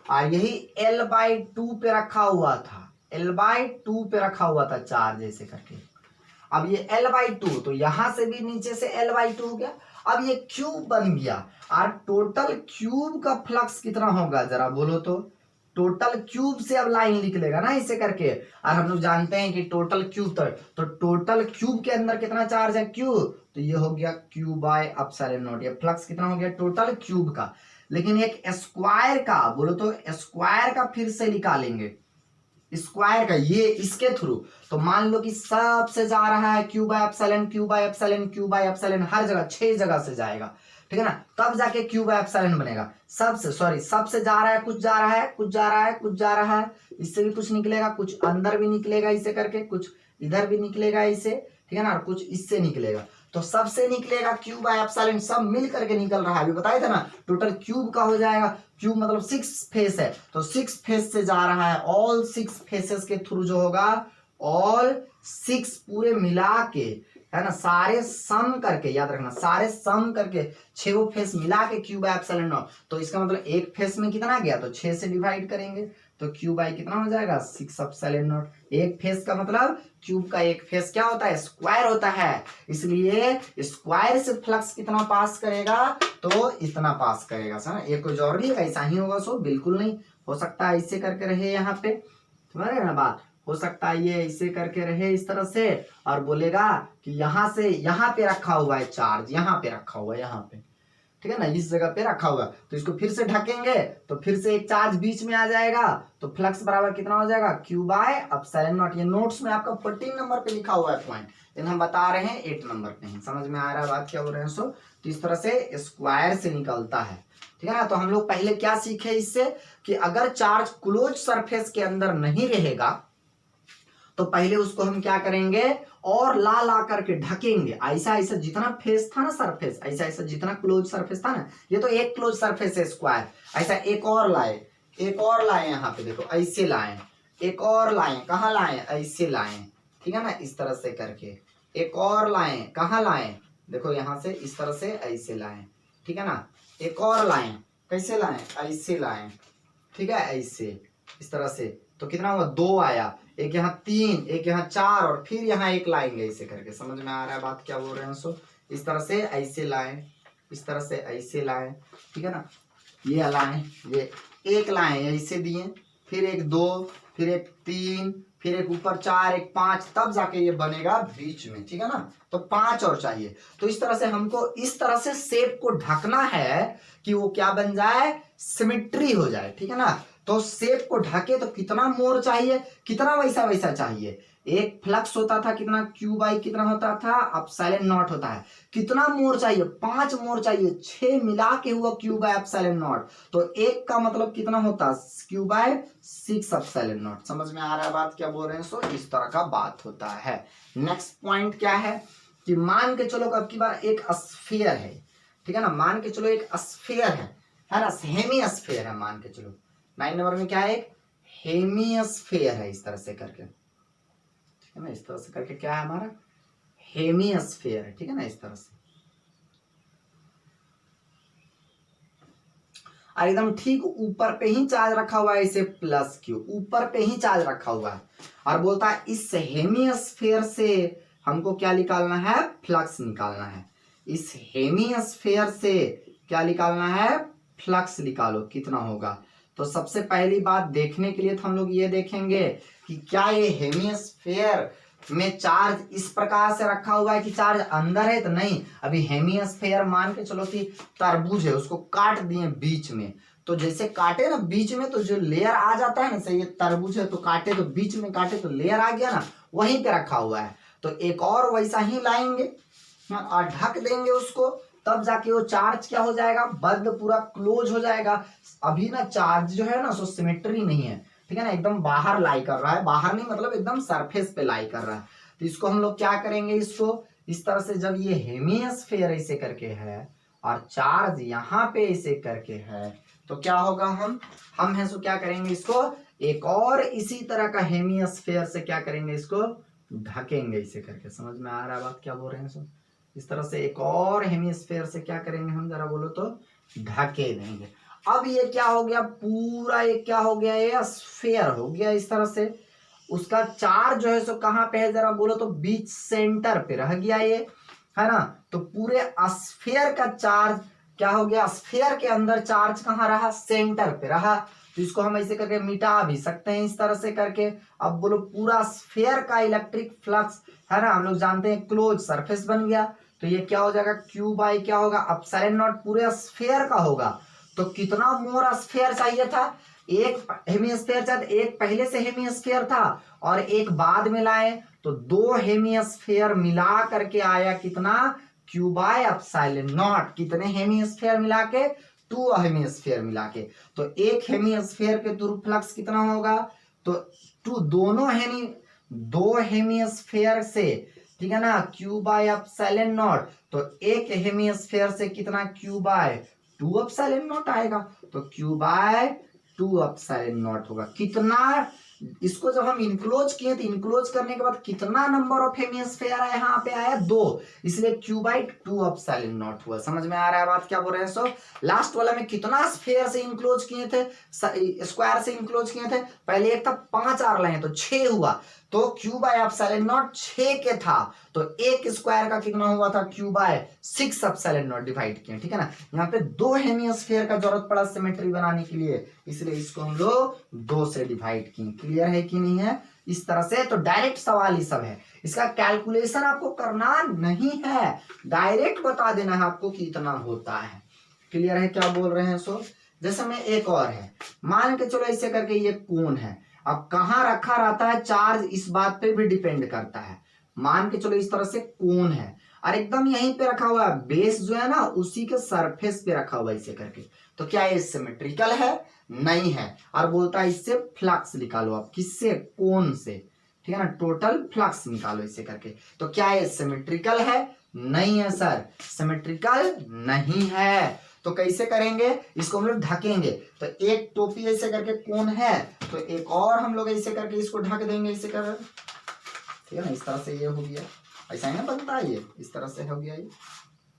और यही L/2 पे रखा हुआ था, L/2 पे रखा हुआ था चार्ज ऐसे करके। अब ये L/2, तो यहां से भी नीचे से L/2 हो गया। अब ये क्यूब बन गया, और टोटल क्यूब का फ्लक्स कितना होगा जरा बोलो तो। टोटल क्यूब से अब लाइन निकलेगा ना ऐसे करके, और हम लोग जानते हैं कि टोटल क्यूब, तो टोटल क्यूब के अंदर कितना चार्ज है, क्यूब, तो ये हो गया Q/ε0। ये फ्लक्स कितना हो गया टोटल क्यूब का। लेकिन एक स्क्वायर का बोलो तो, स्क्वायर का फिर से निकालेंगे, स्क्वायर का ये इसके थ्रू। तो मान लो कि सबसे जा रहा है Q/ε हर जगह, 6 जगह से जाएगा, ठीक है ना, तब जाके Q/ε बनेगा। सबसे जा रहा है, कुछ जा रहा है, कुछ जा रहा है, कुछ जा रहा है, इससे भी कुछ निकलेगा, कुछ अंदर भी निकलेगा इसे करके, कुछ इधर भी निकलेगा इसे, ठीक है ना, और कुछ इससे निकलेगा। तो सबसे निकलेगा Q/ε, सब मिल करके निकल रहा है, अभी बताया था ना, टोटल क्यूब का हो जाएगा। क्यूब मतलब 6 फेस है, तो 6 फेस से जा रहा है, ऑल 6 फेसेस के थ्रू जो होगा, ऑल 6 पूरे मिला के, है ना, सारे सम करके, याद रखना, सारे सम करके 6 फेस मिला के Q/ε0। तो इसका मतलब एक फेस में कितना गया, तो 6 से डिवाइड करेंगे, तो Q/ कितना हो जाएगा 6/ε0। एक फेस का मतलब, क्यूब का एक फेस क्या होता है, स्क्वायर होता है, इसलिए स्क्वायर से फ्लक्स कितना पास करेगा, तो इतना पास करेगा। समझ, ये कोई जरूरी है ऐसा ही होगा सो, बिल्कुल नहीं हो सकता है ऐसे करके रहे, यहाँ पे समझ रहे ना बात, हो सकता है ये ऐसे करके रहे इस तरह से, और बोलेगा कि यहाँ से यहाँ पे रखा हुआ है चार्ज, यहाँ पे रखा हुआ है, यहाँ पे, ठीक है ना, इस जगह पे रखा हुआ, तो इसको फिर से ढकेंगे तो फिर से एक चार्ज बीच में आ जाएगा, तो फ्लक्स बराबर कितना हो जाएगा Q/ε0। ये नोट्स में आपका 14 नंबर पे लिखा हुआ है पॉइंट, लेकिन हम बता रहे हैं 8 नंबर पे ही। समझ में आ रहा है बात क्या बोल रहे हैं सो। तो इस तरह से स्क्वायर से निकलता है, ठीक है ना। तो हम लोग पहले क्या सीखे इससे कि अगर चार्ज क्लोज सरफेस के अंदर नहीं रहेगा तो पहले उसको हम क्या करेंगे और ला करके ढकेंगे। ऐसा ऐसा जितना फेस था ना सरफेस, ऐसा ऐसा जितना क्लोज सरफेस था ना, ये तो एक क्लोज सरफेस है स्क्वायर, ऐसा एक और लाए, एक और लाए, यहाँ पे देखो ऐसे लाए, एक और लाए, कहाँ लाए, ऐसे लाए, ठीक है ना, इस तरह से करके एक और लाए, कहाँ लाए, देखो यहाँ से इस तरह से ऐसे लाए, ठीक है ना, एक और लाए, कैसे लाए, ऐसे लाए, ठीक है, ऐसे इस तरह से, तो कितना हुआ, 2 आया, एक यहाँ 3, एक यहाँ 4 और फिर यहाँ 1 लाएंगे ऐसे करके। समझ में आ रहा है बात क्या बोल रहे हैं। सो इस तरह से ऐसे लाएं, इस तरह से ऐसे लाएं, ठीक है ना, ये लाएं, ये 1 लाएं ऐसे दिए, फिर एक 2, फिर एक 3, फिर एक ऊपर 4, एक 5, तब जाके ये बनेगा बीच में, ठीक है ना। तो 5 और चाहिए। तो इस तरह से हमको इस तरह से शेप को ढकना है कि वो क्या बन जाए, सिमेट्री हो जाए, ठीक है ना। तो शेप को ढके तो कितना मोर चाहिए, कितना वैसा वैसा चाहिए। एक फ्लक्स होता था कितना, क्यू बाई कितना होता था, एप्सिलॉन नॉट होता है, कितना मोर चाहिए, 5 मोर चाहिए, 6 मिला के हुआ क्यू बाई एप्सिलॉन नॉट, तो एक का मतलब कितना होता, क्यू बाई 6 एप्सिलॉन नॉट। समझ में आ रहा है बात क्या बोल रहे हैं। सो इस तरह का बात होता है। नेक्स्ट पॉइंट क्या है कि मान के चलो अब की बार एक स्फीयर है, ठीक है ना, मान के चलो एक स्फीयर है ना, हेमी स्फीयर है, मान के चलो 9 नंबर में क्या है, एक हेमिस्फीयर है, इस तरह से करके, ठीक है ना, इस तरह से करके क्या है हमारा हेमिस्फीयर है, ठीक है ना, इस तरह से। और एकदम ठीक ऊपर पे ही चार्ज रखा हुआ है, इसे प्लस क्यू ऊपर पे ही चार्ज रखा हुआ है, और बोलता है इस हेमिस्फीयर से हमको क्या निकालना है, फ्लक्स निकालना है। इस हेमिस्फीयर से क्या निकालना है, फ्लक्स निकालो, कितना होगा। तो सबसे पहली बात देखने के लिए तो हम लोग ये देखेंगे कि क्या ये हेमिस्फीयर में चार्ज इस प्रकार से रखा हुआ है कि चार्ज अंदर है, तो नहीं। अभी हेमिस्फीयर मान के चलो कि तरबूज है, उसको काट दिए बीच में, तो जैसे काटे ना बीच में तो जो लेयर आ जाता है ना, सही, ये तरबूज है तो काटे तो बीच में काटे तो लेयर आ गया ना, वहीं पे रखा हुआ है। तो एक और वैसा ही लाएंगे और ढक देंगे उसको, तब जाके वो चार्ज क्या हो जाएगा, बंद, पूरा क्लोज हो जाएगा। अभी ना चार्ज जो है ना सो सिमेट्री नहीं है, ठीक है ना, एकदम बाहर लाई कर रहा है, बाहर नहीं मतलब एकदम सरफेस पे लाई कर रहा है। तो इसको हम लोग क्या करेंगे, इसको इस तरह से, जब ये हेमिस्फीयर ऐसे करके है और चार्ज यहाँ पे ऐसे करके है, तो क्या होगा, हम है सो क्या करेंगे, इसको एक और इसी तरह का हेमिस्फीयर से क्या करेंगे, इसको ढकेंगे ऐसे करके। समझ में आ रहा है बात क्या बोल रहे हैं। सो इस तरह से एक और हेमिस्फीयर से क्या करेंगे हम, जरा बोलो तो ढके देंगे। अब ये क्या हो गया, पूरा ये क्या हो गया, ये स्फीयर हो गया इस तरह से। उसका चार्ज जो है सो कहाँ पे है, जरा बोलो तो बीच सेंटर पे रह गया ये, है ना। तो पूरे स्फीयर का चार्ज क्या हो गया, स्फीयर के अंदर चार्ज कहाँ रहा, सेंटर पे रहा। तो इसको हम ऐसे करके मिटा भी सकते हैं इस तरह से करके। अब बोलो पूरा स्फीयर का इलेक्ट्रिक फ्लक्स, है ना, हम लोग जानते हैं क्लोज सरफेस बन गया, तो ये क्या हो जाएगा, क्यू बाई क्या होगा, एप्सिलॉन नॉट पूरे स्फीयर का होगा। तो कितना मोर स्फीयर चाहिए था, एक हेमिस्फीयर चाहिए, एक पहले से हेमिस्फीयर था और एक बाद में लाए, तो 2 हेमिस्फीयर मिला करके आया कितना, क्यू बाई एप्सिलॉन नॉट। कितने हेमिस्फीयर मिला के, 2 हेमिस्फीयर मिला के। तो एक हेमिस्फीयर के थ्रू फ्लक्स कितना होगा, तो 2 हेमिस्फीयर से, ठीक है ना, क्यू बाई एप्सिलॉन नॉट, तो एक हेमिस्फीयर से कितना, क्यू बाई 2 एप्सिलॉन नॉट आएगा, तो क्यू बाई 2 एप्सिलॉन नॉट होगा। कितना, इसको जब हम इनक्लोज किए तो इनक्लोज करने के बाद कितना नंबर ऑफ हेमिस्फीयर आया, यहाँ पे आया 2, इसलिए क्यू बाई 2 एप्सिलॉन नॉट हुआ। समझ में आ रहा है बात क्या बोल रहे हैं। सो लास्ट वाला में कितना स्फीयर से इनक्लोज किए थे, स्क्वायर से इनक्लोज किए थे, पहले एक था 5 आर लाए तो 6 हुआ, तो क्यू बाई एप्सिलॉन नॉट 6 के था, तो एक स्क्वायर का कितना हुआ था, Q by 6 epsilon not divide किया, ठीक है ना। यहाँ पे 2 हेमिस्फीयर का जरूरत पड़ा सिमेट्री बनाने के लिए, इसलिए इसको हम लोग 2 से डिवाइड किए। क्लियर है कि नहीं है, इस तरह से। तो डायरेक्ट सवाल ही सब है, इसका कैलकुलेशन आपको करना नहीं है, डायरेक्ट बता देना है आपको कि इतना होता है। क्लियर है क्या बोल रहे हैं। सो जैसे में एक और है, मान के चलो ऐसे करके ये कोन है, अब कहाँ रखा रहता है चार्ज, इस बात पे भी डिपेंड करता है। मान के चलो इस तरह से कोन है, और एकदम यहीं पे रखा हुआ है, बेस जो है ना उसी के सरफेस पे रखा हुआ है ऐसे करके, तो क्या ये सिमेट्रिकल है? नहीं है। और बोलता है इससे फ्लक्स निकालो आप, किससे? कोन से, ठीक है ना, टोटल फ्लक्स निकालो ऐसे करके। तो क्या ये सिमेट्रिकल है? नहीं है सर, सिमेट्रिकल नहीं है। तो कैसे करेंगे इसको? हम लोग ढकेंगे। तो एक टोपी ऐसे करके कोन है, तो एक और हम लोग ऐसे करके इसको ढक देंगे ऐसे कर, ठीक है ना, इस तरह से ये हो गया, ऐसा ही ना बनता है, ये इस तरह से हो गया ये,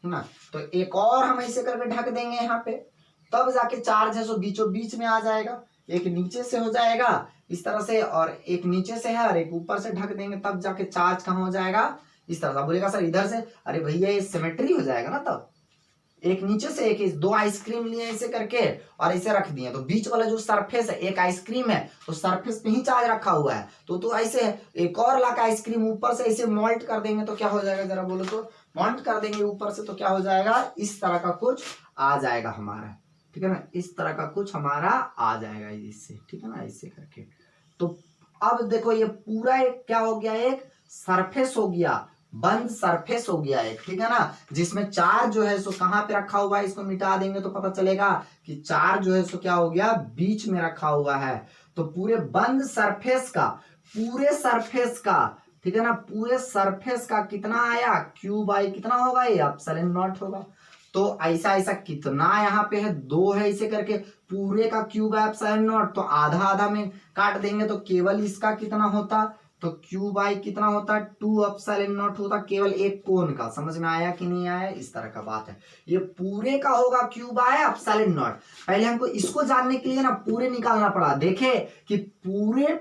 है ना। तो एक और हम ऐसे करके ढक देंगे यहाँ पे, तब जाके चार्ज है सो बीचों बीच में आ जाएगा। एक नीचे से हो जाएगा इस तरह से, और एक नीचे से है और एक ऊपर से ढक देंगे, तब जाके चार्ज कहाँ हो जाएगा? इस तरह से। बोलेगा सर इधर से, अरे भैया ये सिमेट्री हो जाएगा ना, तब एक नीचे से एक, इस दो आइसक्रीम लिए ऐसे करके और ऐसे रख दिए, तो बीच वाला जो सरफेस है, एक आइसक्रीम है तो सरफेस पे ही चार्ज रखा हुआ है, तो ऐसे एक और लाके आइसक्रीम ऊपर से ऐसे मोल्ट कर देंगे तो क्या हो जाएगा, जरा बोलो तो। मोल्ट कर देंगे ऊपर से तो क्या हो जाएगा? इस तरह का कुछ आ जाएगा हमारा, ठीक है ना, इस तरह का कुछ हमारा आ जाएगा इससे, ठीक है ना, ऐसे करके। तो अब देखो ये पूरा एक क्या हो गया? एक सरफेस हो गया, बंद सरफेस हो गया एक, ठीक है ना, जिसमें चार्ज जो है सो कहां पे रखा हुआ है, इसको मिटा देंगे तो पता चलेगा कि चार्ज जो है सो क्या हो गया? बीच में रखा हुआ है। तो पूरे बंद सरफेस का, पूरे सरफेस का, ठीक है ना, पूरे सरफेस का कितना आया? क्यू बाई कितना होगा? ये एप्सिलॉन नॉट होगा। तो ऐसा ऐसा कितना यहाँ पे है? 2 है ऐसे करके, पूरे का क्यूब एप्सिलॉन नॉट, तो आधा आधा में काट देंगे तो केवल इसका कितना होता? तो क्यू बाई कितना होता? 2 एप्सिलॉन नॉट होता, केवल एक कोण का। समझ में आया कि नहीं आया? इस तरह का बात है। ये पूरे का होगा क्यू बाई एप्सिलॉन नॉट। पहले हमको इसको जानने के लिए ना पूरे निकालना पड़ा। देखे कि पूरे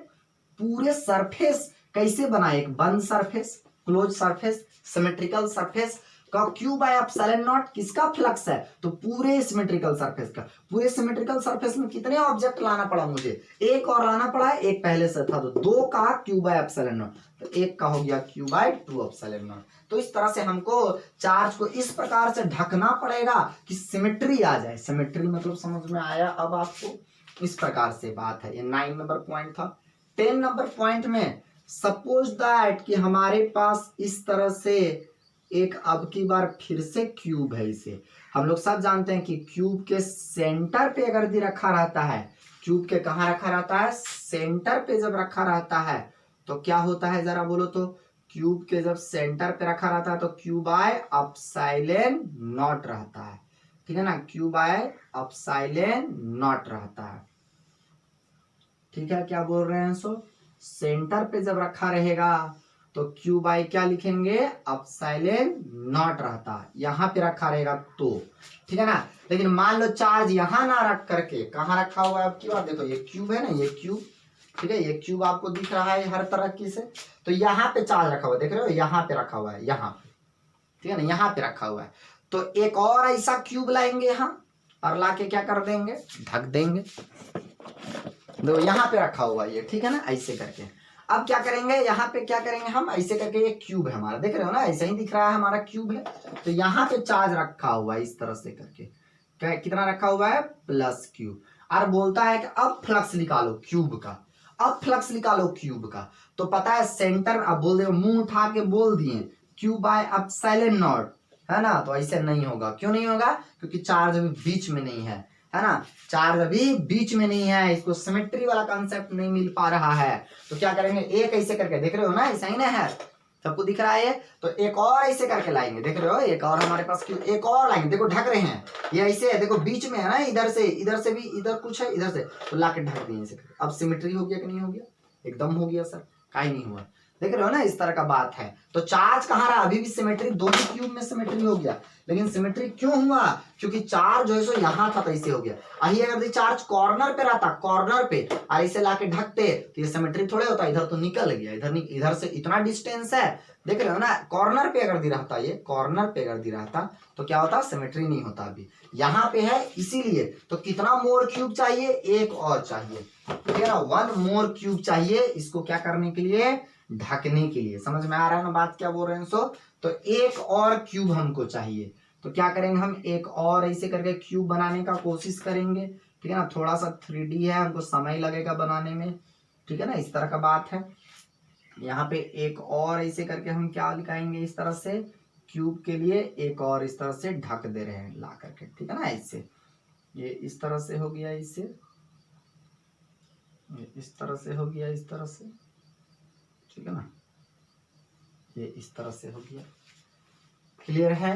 पूरे सरफेस कैसे बना, एक बंद surface, close surface, symmetrical surface का क्यू बाय एप्सिलॉन नॉट किसका फ्लक्स है? तो पूरे सिमेट्रिकल सरफेस का। पूरे सिमेट्रिकल सरफेस में कितने ऑब्जेक्ट लाना पड़ा मुझे? एक और लाना पड़ा है, एक पहले से था, तो 2 का क्यू बाय एप्सिलॉन नॉट, तो एक का हो गया क्यू बाय 2 एप्सिलॉन नॉट। तो इस तरह से हमको चार्ज को इस प्रकार से ढकना पड़ेगा कि सिमेट्री आ जाए। सिमेट्री मतलब समझ में आया अब आपको? इस प्रकार से बात है। ये 9 नंबर पॉइंट था। 10 नंबर पॉइंट में सपोज दैट कि हमारे पास इस तरह से एक, अब की बार फिर से क्यूब है। इसे हम लोग सब जानते हैं कि क्यूब के सेंटर पे अगर भी रखा रहता है, क्यूब के कहाँ रखा रहता है? सेंटर पे जब रखा रहता है तो क्या होता है, जरा बोलो तो। क्यूब के जब सेंटर पे रखा रहता है तो क्यू बाय एप्सिलॉन नॉट रहता है, ठीक है ना, क्यू बाय एप्सिलॉन नॉट रहता है, ठीक है। क्या बोल रहे हैं सो? सेंटर पे जब रखा रहेगा तो क्यू बाई क्या लिखेंगे? एप्सिलॉन नॉट रहता है, यहां पे रखा रहेगा तो, ठीक है ना। लेकिन मान लो चार्ज यहां ना रख करके कहां रखा हुआ है? अब की बात देखो, ये क्यूब है ना, ये क्यूब, ठीक है, ये क्यूब आपको दिख रहा है हर तरह की से, तो यहाँ पे चार्ज रखा हुआ है, देख रहे हो, यहाँ पे रखा हुआ है, यहाँ पे, ठीक है ना, यहाँ पे रखा हुआ है। तो एक और ऐसा क्यूब लाएंगे यहाँ और लाके क्या कर देंगे? ढक देंगे। देखो यहाँ पे रखा हुआ है ये, ठीक है ना, ऐसे करके। अब क्या करेंगे? यहाँ पे क्या करेंगे हम? ऐसे करके, ये क्यूब है हमारा, देख रहे हो ना, ऐसे ही दिख रहा है हमारा क्यूब है, तो यहाँ पे चार्ज रखा हुआ है इस तरह से करके। क्या कितना रखा हुआ है? Plus cube. और बोलता है कि अब फ्लक्स निकालो क्यूब का, अब फ्लक्स निकालो क्यूब का। तो पता है सेंटर, अब बोल दे, मुंह उठा के बोल दिए क्यू बाय एप्सिलॉन नॉट, है ना, तो ऐसे नहीं होगा। क्यों नहीं होगा? क्योंकि चार्ज अभी बीच में नहीं है, है ना, चार्ज अभी बीच में नहीं है, इसको सिमेट्री वाला कॉन्सेप्ट नहीं मिल पा रहा है। तो क्या करेंगे? एक ऐसे करके, देख रहे हो ना, ऐसा ही ना है, सबको दिख रहा है, तो एक और ऐसे करके लाएंगे, देख रहे हो, एक और हमारे पास एक और लाएंगे, देखो ढक रहे हैं, ये ऐसे है, देखो बीच में है ना, इधर से भी इधर कुछ है, इधर से, तो लाके ढक दिए ऐसे। अब सिमेट्री हो गया कि नहीं हो गया? एकदम हो गया सर, काहे नहीं हुआ? देख रहे हो ना, इस तरह का बात है। तो चार्ज कहाँ रहा? अभी भी सिमेट्री, दोनों क्यूब में सिमेट्री हो गया, लेकिन सिमेट्री क्यों हुआ? क्योंकि चार्ज जो है सो यहाँ था, तो ऐसे हो गया। अही अगर चार्ज कॉर्नर पे रहता, कॉर्नर पे ऐसे लाके ढकते, तो ये सिमेट्री थोड़े होता, इधर तो निकल गया, इधर से इतना डिस्टेंस है, देख रहे हो ना, कॉर्नर पे अगर दी रहता, ये कॉर्नर पे अगर दी रहता तो क्या होता? सिमेट्री नहीं होता। अभी यहाँ पे है इसीलिए। तो कितना मोर क्यूब चाहिए? एक और चाहिए, ठीक है ना, 1 मोर क्यूब चाहिए इसको क्या करने के लिए? ढकने के लिए। समझ में आ रहा है ना बात क्या बोल रहे हैं सो? तो एक और क्यूब हमको चाहिए, तो क्या करेंगे हम? एक और ऐसे करके क्यूब बनाने का कोशिश करेंगे, ठीक है ना। थोड़ा सा 3D है, हमको समय लगेगा बनाने में, ठीक है ना, इस तरह का बात है। यहाँ पे एक और ऐसे करके हम क्या लिखाएंगे? इस तरह से क्यूब के लिए एक और इस तरह से ढक दे रहे हैं ला करके, ठीक है ना। इससे ये इस तरह से हो गया, इससे ये इस तरह से हो गया, इस तरह से, ठीक है ना, ये इस तरह से हो गया। क्लियर है,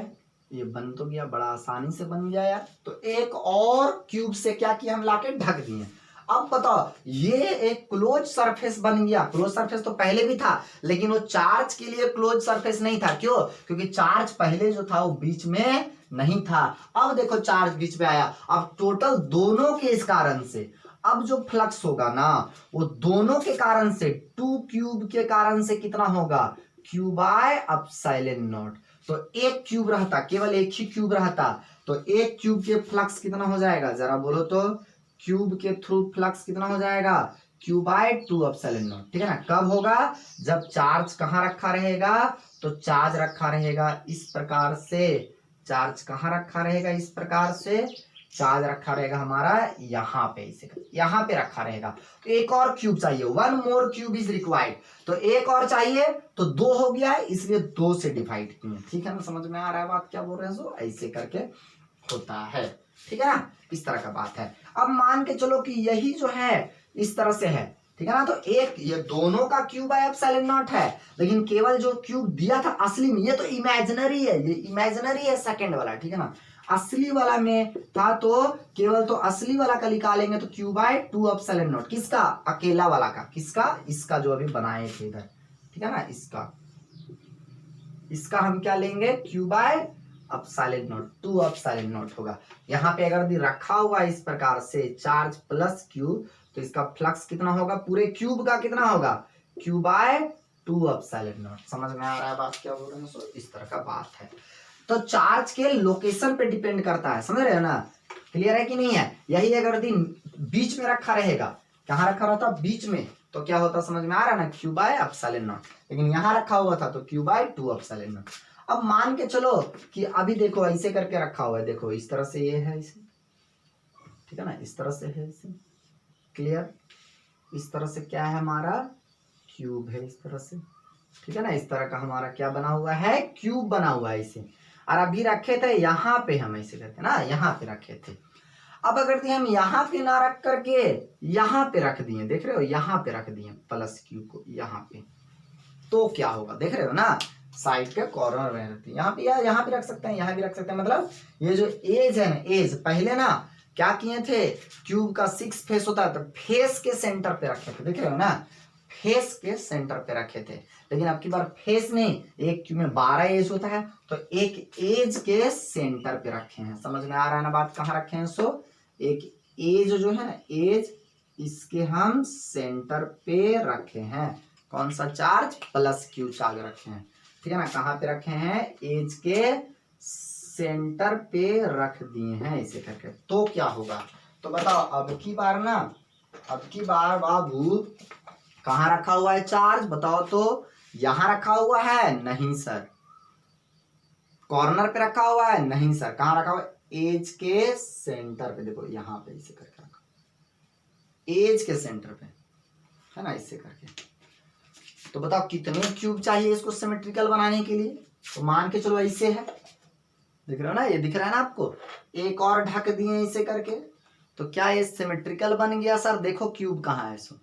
ये बन तो गया, बड़ा आसानी से बन गया यार। तो एक और क्यूब से क्या किया हम लाके ढक दिए। अब बताओ ये एक क्लोज सरफेस बन गया। क्लोज सरफेस तो पहले भी था, लेकिन वो चार्ज के लिए क्लोज सरफेस नहीं था। क्यों? क्योंकि चार्ज पहले जो था वो बीच में नहीं था। अब देखो चार्ज बीच में आया। अब टोटल दोनों के इस कारण से अब जो फ्लक्स होगा ना वो दोनों के कारण से, टू क्यूब के कारण से कितना होगा, क्यू बाय एप्सिलॉन नॉट। तो एक क्यूब रहता, केवल एक ही क्यूब रहता, तो एक क्यूब के फ्लक्स कितना हो जाएगा, जरा बोलो तो। क्यूब के थ्रू फ्लक्स कितना हो जाएगा, क्यू बाय 2 एप्सिलॉन नॉट, ठीक है ना। कब होगा, जब चार्ज कहाँ रखा रहेगा, तो चार्ज रखा रहेगा इस प्रकार से। चार्ज कहाँ रखा रहेगा, इस प्रकार से चार्ज रखा रहेगा हमारा यहाँ पे, इसे यहाँ पे रखा रहेगा। तो एक और क्यूब चाहिए, 1 more क्यूब इज रिक्वायर्ड। तो एक और चाहिए, तो 2 हो गया है, इसलिए 2 से डिवाइड किए, ठीक है ना। समझ में आ रहा है बात क्या बोल रहे हैं, सो ऐसे करके होता है, ठीक है ना। इस तरह का बात है। अब मान के चलो कि यही जो है इस तरह से है, ठीक है ना। तो एक ये दोनों का क्यूब बाय एप्सिलॉन नॉट है, लेकिन केवल जो क्यूब दिया था असली में, ये तो इमेजिनरी है, ये इमेजिनरी है सेकंड वाला, ठीक है ना। असली वाला में था तो केवल तो असली वाला का निकालेंगे तो क्यू बाय 2 एप्सिलॉन नॉट। किसका, अकेला वाला का, किसका, इसका जो अभी बनाए थे इधर, ठीक है ना। इसका हम क्या लेंगे, Q by epsilon not, 2 epsilon not होगा। यहाँ पे अगर भी रखा हुआ इस प्रकार से चार्ज प्लस क्यूब, तो इसका फ्लक्स कितना होगा, पूरे क्यूब का कितना होगा, क्यू बाय 2 एप्सिलॉन नॉट। समझ में आ रहा है बात क्या बोल रहे हैं, सो इस तरह का बात है। तो चार्ज के लोकेशन पे डिपेंड करता है, समझ रहे हो ना। क्लियर है कि नहीं है। यही अगर दिन बीच में रखा रहेगा, कहाँ रखा रहता, बीच में, तो क्या होता, समझ में आ रहा है ना, क्यू बाय एप्सिलॉन नॉट। लेकिन यहाँ रखा हुआ था तो क्यू बाय 2 एप्सिलॉन नॉट। अब मान के चलो कि अभी देखो ऐसे करके रखा हुआ है, देखो इस तरह से ये है इसे, ठीक है ना, इस तरह से है इसे। क्लियर, इस तरह से क्या है हमारा, क्यूब है इस तरह से, ठीक है ना। इस तरह का हमारा क्या बना हुआ है, क्यूब बना हुआ है इसे। और अभी रखे थे यहाँ पे, हम ऐसे करके ना यहाँ पे रखे थे। अब अगर हम यहाँ पे ना रख करके यहाँ पे रख दिए, देख रहे हो, यहाँ पे रख दिए प्लस क्यू को यहाँ पे, तो क्या होगा, देख रहे हो ना, साइड के कॉर्नर में रहती है। यहाँ पे या यहाँ पे रख सकते हैं, यहाँ भी रख सकते हैं। मतलब ये जो एज है ना, एज पहले ना क्या किए थे, क्यूब का 6 फेस होता है, तो फेस के सेंटर पे रखे थे, देख रहे हो ना, फेस के सेंटर पे रखे थे। लेकिन अब की बार फेस नहीं, एक क्यूब में 12 एज होता है, तो एक एज के सेंटर पे रखे हैं। समझ में आ रहा है ना बात, कहाँ रखे हैं, सो एक एज जो है ना, एज, इसके हम सेंटर पे रखे हैं। कौन सा चार्ज, प्लस क्यू चार्ज रखे हैं, ठीक है ना। कहाँ पे रखे हैं, एज के सेंटर पे रख दिए हैं इसे करके। तो क्या होगा, तो बताओ अब की बार ना, अब की बार बाबू कहाँ रखा हुआ है चार्ज, बताओ तो। यहां रखा हुआ है, नहीं सर। कॉर्नर पे रखा हुआ है, नहीं सर। कहाँ रखा हुआ है, एज के सेंटर पे, देखो यहाँ पे इसे करके रखा, एज के सेंटर पे, है ना, इसे करके। तो बताओ कितने क्यूब चाहिए इसको सिमेट्रिकल बनाने के लिए। तो मान के चलो ऐसे है, दिख रहा है ना, ये दिख रहा है ना आपको। एक और ढक दिए इसे करके, तो क्या ये सिमेट्रिकल बन गया सर। देखो क्यूब कहाँ है, इसको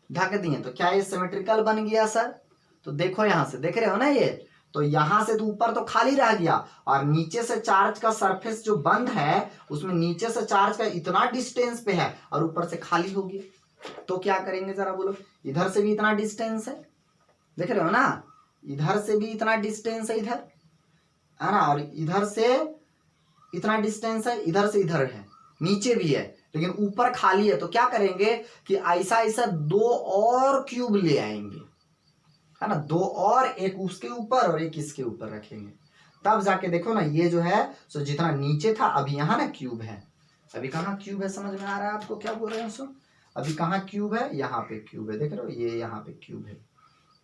ढक दिए, तो क्या ये सिमेट्रिकल बन गया सर। तो देखो यहाँ से, देख रहे हो ना ये, तो यहाँ से तो ऊपर तो खाली रह गया, और नीचे से चार्ज का सरफेस जो बंद है उसमें नीचे से चार्ज का इतना डिस्टेंस पे है और ऊपर से खाली हो गया। तो क्या करेंगे जरा बोलो, इधर से भी इतना डिस्टेंस है, देख रहे हो ना, इधर से भी इतना डिस्टेंस है, इधर है ना, और इधर से इतना डिस्टेंस है, इधर से इधर है, नीचे भी है, लेकिन ऊपर खाली है। तो क्या करेंगे कि ऐसा ऐसा 2 और क्यूब ले आएंगे, है ना, 2 और, एक उसके ऊपर और एक इसके ऊपर रखेंगे। तब जाके देखो ना, ये जो है सो जितना नीचे था, अभी यहाँ ना क्यूब है, अभी कहाँ क्यूब है, समझ में आ रहा है आपको क्या बोल रहे हैं सो। अभी कहाँ क्यूब है, यहाँ पे क्यूब है, देख रहे हो, ये यहाँ पे क्यूब है,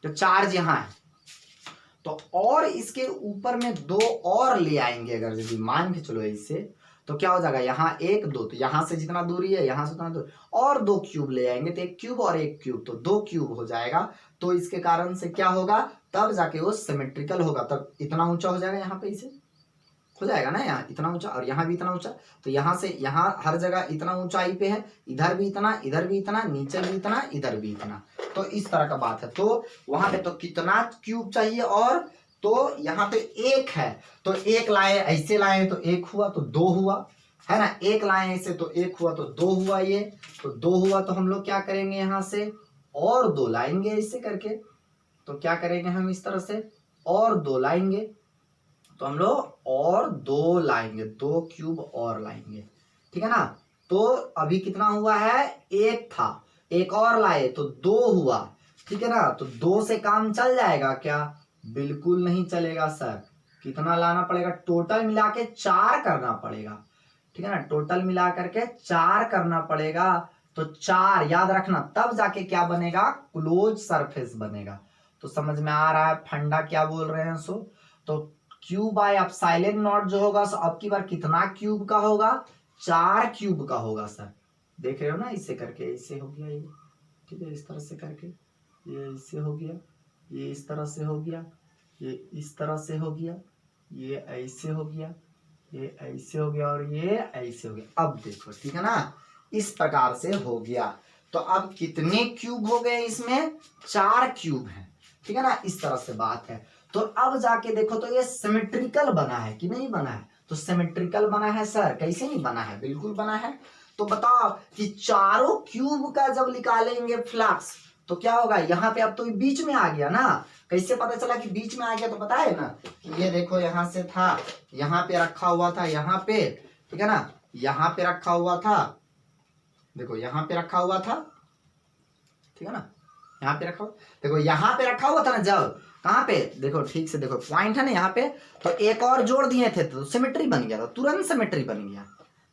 तो चार्ज यहाँ है। तो और इसके ऊपर में 2 और ले आएंगे, अगर यदि मान के चलो इससे, तो क्या हो जाएगा, यहाँ 1 2, तो यहाँ से जितना दूरी है यहाँ से उतना दूर, और 2 क्यूब ले आएंगे तो 1 क्यूब और 1 क्यूब, तो 2 क्यूब हो जाएगा। तो इसके कारण से क्या होगा, तब जाके वो सिमेट्रिकल होगा, तब इतना ऊंचा हो जाएगा, यहाँ पे इसे हो जाएगा ना, यहाँ इतना ऊंचा और यहाँ भी इतना ऊंचा। तो यहाँ से यहाँ हर जगह इतना ऊंचाई पे है, इधर भी इतना, इधर भी इतना, नीचे भी इतना, इधर भी इतना। तो इस तरह का बात है। तो वहां पे तो कितना क्यूब चाहिए, और तो यहाँ पे 1 है तो 1 लाए, ऐसे लाए तो 1 हुआ तो 2 हुआ, है ना। 1 लाए ऐसे तो 1 हुआ तो 2 हुआ, ये तो 2 हुआ। तो हम लोग क्या करेंगे, यहाँ से और 2 लाएंगे ऐसे करके। तो क्या करेंगे हम इस तरह से, और 2 लाएंगे, तो हम लोग और 2 लाएंगे, 2 क्यूब और लाएंगे, ठीक है ना। तो अभी कितना हुआ है, 1 था, 1 और लाए तो 2 हुआ, ठीक है ना। तो 2 से काम चल जाएगा क्या, बिल्कुल नहीं चलेगा सर। कितना लाना पड़ेगा, टोटल मिला के 4 करना पड़ेगा, ठीक है ना। टोटल मिला करके 4 करना पड़ेगा। तो 4 याद रखना, तब जाके क्या बनेगा, क्लोज सरफेस बनेगा। तो समझ में आ रहा है फंडा क्या बोल रहे हैं। सो तो क्यूब बाय एप्सिलॉन नॉट जो होगा, सो अब की बार कितना क्यूब का होगा, 4 क्यूब का होगा सर। देख रहे हो ना, इसे करके ऐसे हो गया ये, ठीक है, इस तरह से करके ये ऐसे हो गया, ये इस तरह से हो गया, ये इस तरह से हो गया, ये ऐसे हो गया, ये ऐसे हो गया, और ये ऐसे हो गया। अब देखो, ठीक है ना, इस प्रकार से हो गया। तो अब कितने क्यूब हो गए इसमें, 4 क्यूब हैं, ठीक है ना। इस तरह से बात है। तो अब जाके देखो तो ये सिमेट्रिकल बना है कि नहीं बना है, तो सिमेट्रिकल बना है सर, कैसे नहीं बना है, बिल्कुल बना है। तो बताओ कि चारों क्यूब का जब निकालेंगे फ्लक्स तो क्या होगा, यहाँ पे अब तो बीच में आ गया ना। कैसे पता चला कि बीच में आ गया, तो पता है ना कि ये देखो यहाँ से था, यहाँ पे रखा हुआ था, यहाँ पे, ठीक है ना, यहाँ पे रखा हुआ था, देखो यहाँ पे रखा हुआ था, ठीक है ना, यहाँ पे रखा हुआ, देखो यहाँ पे रखा हुआ था ना, जब कहाँ पे, देखो ठीक से देखो, पॉइंट है ना यहाँ पे, तो एक और जोड़ दिए थे तो सिमेट्री बन गया, तो तुरंत सिमेट्री बन गया,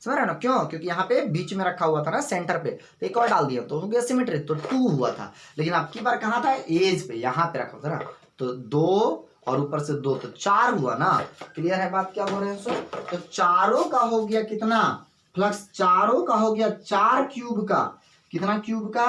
समझ रहे हो ना। क्यों, क्योंकि यहाँ पे बीच में रखा हुआ था ना, सेंटर पे, तो एक और डाल दिया तो हो गया सिमेट्री, तो 2 हुआ था। लेकिन अब की बार कहाँ था, एज पे, यहाँ पे रखा था ना, तो 2 और ऊपर से 2, तो 4 हुआ ना। क्लियर है बात क्या बोल रहे हैं सो। तो चारों का हो गया कितना फ्लक्स, चारों का हो गया 4 क्यूब का, कितना क्यूब का,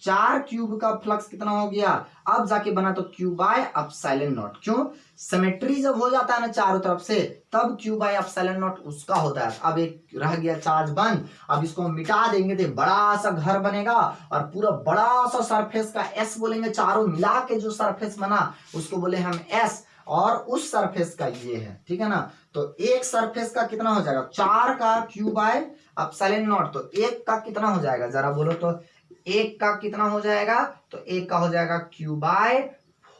4 क्यूब का फ्लक्स कितना हो गया। अब जाके बना तो क्यू बाय एप्सिलॉन नॉट। क्यों, सिमेट्री जब हो जाता है ना चारों तरफ से, तब क्यू बाय एप्सिलॉन नॉट उसका होता है। अब एक रह गया चार्ज बंद, अब इसको मिटा देंगे तो बड़ा सा घर बनेगा, और पूरा बड़ा सा सरफेस का एस बोलेंगे, चारों मिला के जो सरफेस बना उसको बोले हम एस, और उस सरफेस का ये है, ठीक है ना। तो एक सरफेस का कितना हो जाएगा, 4 का क्यू बाय एप्सिलॉन नॉट, तो एक का कितना हो जाएगा जरा बोलो तो, एक का कितना हो जाएगा, तो एक का हो जाएगा क्यू बाय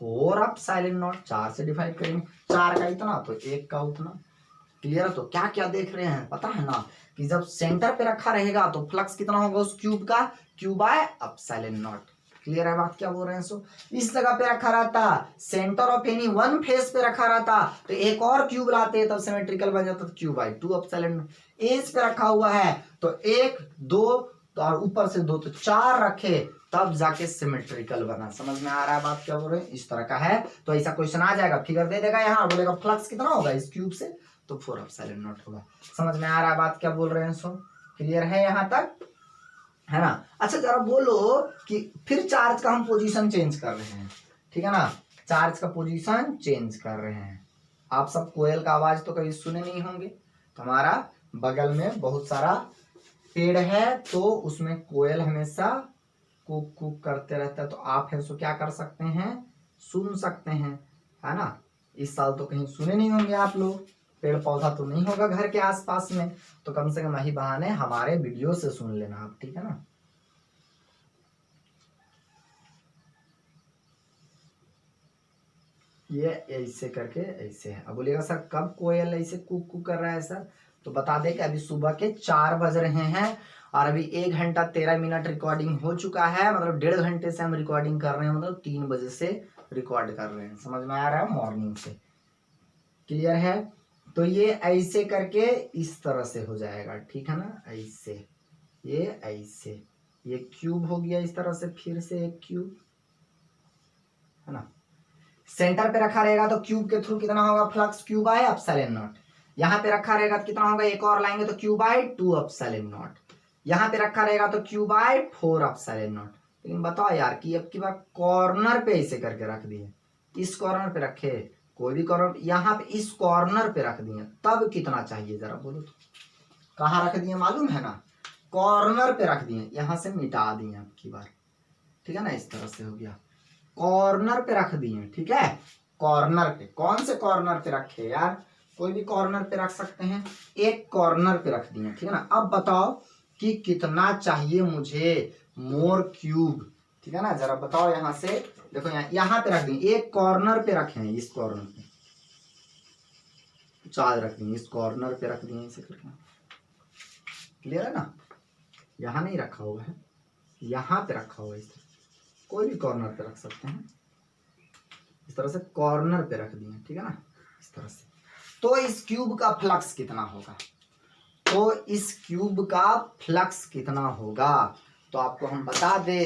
4 एप्सिलॉन नॉट, 4 से डिवाइड करेंगे, 4 का इतना तो एक का उतना। क्लियर है। तो क्या क्या देख रहे हैं, पता है ना कि जब सेंटर पे रखा रहेगा तो फ्लक्स कितना होगा उस क्यूब का, Q by epsilon naught. Clear है बात क्या बोल रहे हैं। सो इस जगह पे रखा रहता, centre of any one face पे रखा रहता, तो एक और क्यूब लाते तब सिमेट्रिकल बन जाता, तो क्यू बाय 2 एप्सिलॉन। एज पे रखा हुआ है तो 1 2 और ऊपर से 2, तो 4 रखे, तब जाके सिमेट्रिकल बना। समझ में आ रहा है बात क्या बोल रहे हैं, इस तरह का है। तो ऐसा क्वेश्चन आ जाएगा, फिगर दे देगा यहाँ, बोलेगा फ्लक्स कितना होगा इस क्यूब से, तो 4 एप्सिलॉन नॉट होगा। समझ में आ रहा है बात क्या बोल रहे हैं। सो क्लियर है यहाँ तक, है ना। अच्छा जरा बोलो कि फिर चार्ज का हम पोजीशन चेंज कर रहे हैं, ठीक है ना, चार्ज का पोजीशन चेंज कर रहे हैं। आप सब कोयल का आवाज तो कभी सुने नहीं होंगे, तो हमारा बगल में बहुत सारा पेड़ है, तो उसमें कोयल हमेशा कुक कुक करते रहता है, तो आप है सो क्या कर सकते हैं, सुन सकते हैं, है ना। इस साल तो कहीं सुने नहीं होंगे आप लोग, पेड़ पौधा तो नहीं होगा घर के आसपास में, तो कम से कम यही बहाने हमारे वीडियो से सुन लेना आप, ठीक है ना। ये ऐसे करके ऐसे है। अब बोलिएगा सर कब कोयल ऐसे कुक कुक कर रहा है सर, तो बता दें कि अभी सुबह के 4 बज रहे हैं, और अभी 1 घंटा 13 मिनट रिकॉर्डिंग हो चुका है, मतलब 1.5 घंटे से हम रिकॉर्डिंग कर रहे हैं, मतलब 3 बजे से रिकॉर्ड कर रहे हैं। समझ में आ रहा है, मॉर्निंग से। क्लियर है। तो ये ऐसे करके इस तरह से हो जाएगा, ठीक है ना, ऐसे, ये ऐसे, ये क्यूब हो गया इस तरह से, फिर से एक क्यूब, है ना। सेंटर पे रखा रहेगा तो क्यूब के थ्रू कितना होगा flux, Q by epsilon not. यहाँ पे रखा रहेगा तो कितना होगा, एक और लाएंगे तो क्यू बाय 2 एप्सिलॉन नॉट, यहाँ पे रखा रहेगा तो क्यू बाय 4 एप्सिलॉन नॉट। लेकिन बताओ यार कि अब की बार कॉर्नर पे ऐसे करके रख दिए, इस कॉर्नर पे रखे, कोई भी कॉर्नर, यहाँ पे इस कॉर्नर पे रख दिए, तब कितना चाहिए जरा बोलो तो। कहाँ रख दिए मालूम है ना, कॉर्नर पे रख दिए, यहाँ से मिटा दिए अब की बार, ठीक है ना, इस तरह से हो गया, कॉर्नर पे रख दिए, ठीक है, कॉर्नर पे। कौन से कॉर्नर पे रखे यार, कोई भी कॉर्नर पे रख सकते हैं, एक कॉर्नर पे रख दिए, ठीक है ना। अब बताओ कि कितना चाहिए मुझे मोर क्यूब, ठीक है ना, जरा बताओ। यहाँ से देखो, यहाँ पे रख दिए, एक कॉर्नर पे रखे हैं, इस कॉर्नर पे चार्ज रख दिए, इस कॉर्नर पे रख दिए, इसे करके क्लियर है ना। यहाँ नहीं रखा हुआ है, यहाँ पे रखा हुआ है, इस कोई भी कॉर्नर पे रख सकते हैं, इस तरह से कॉर्नर पे रख दिए, ठीक है ना, इस तरह से। तो इस क्यूब का फ्लक्स कितना होगा, तो इस क्यूब का फ्लक्स कितना होगा, तो आपको हम बता दे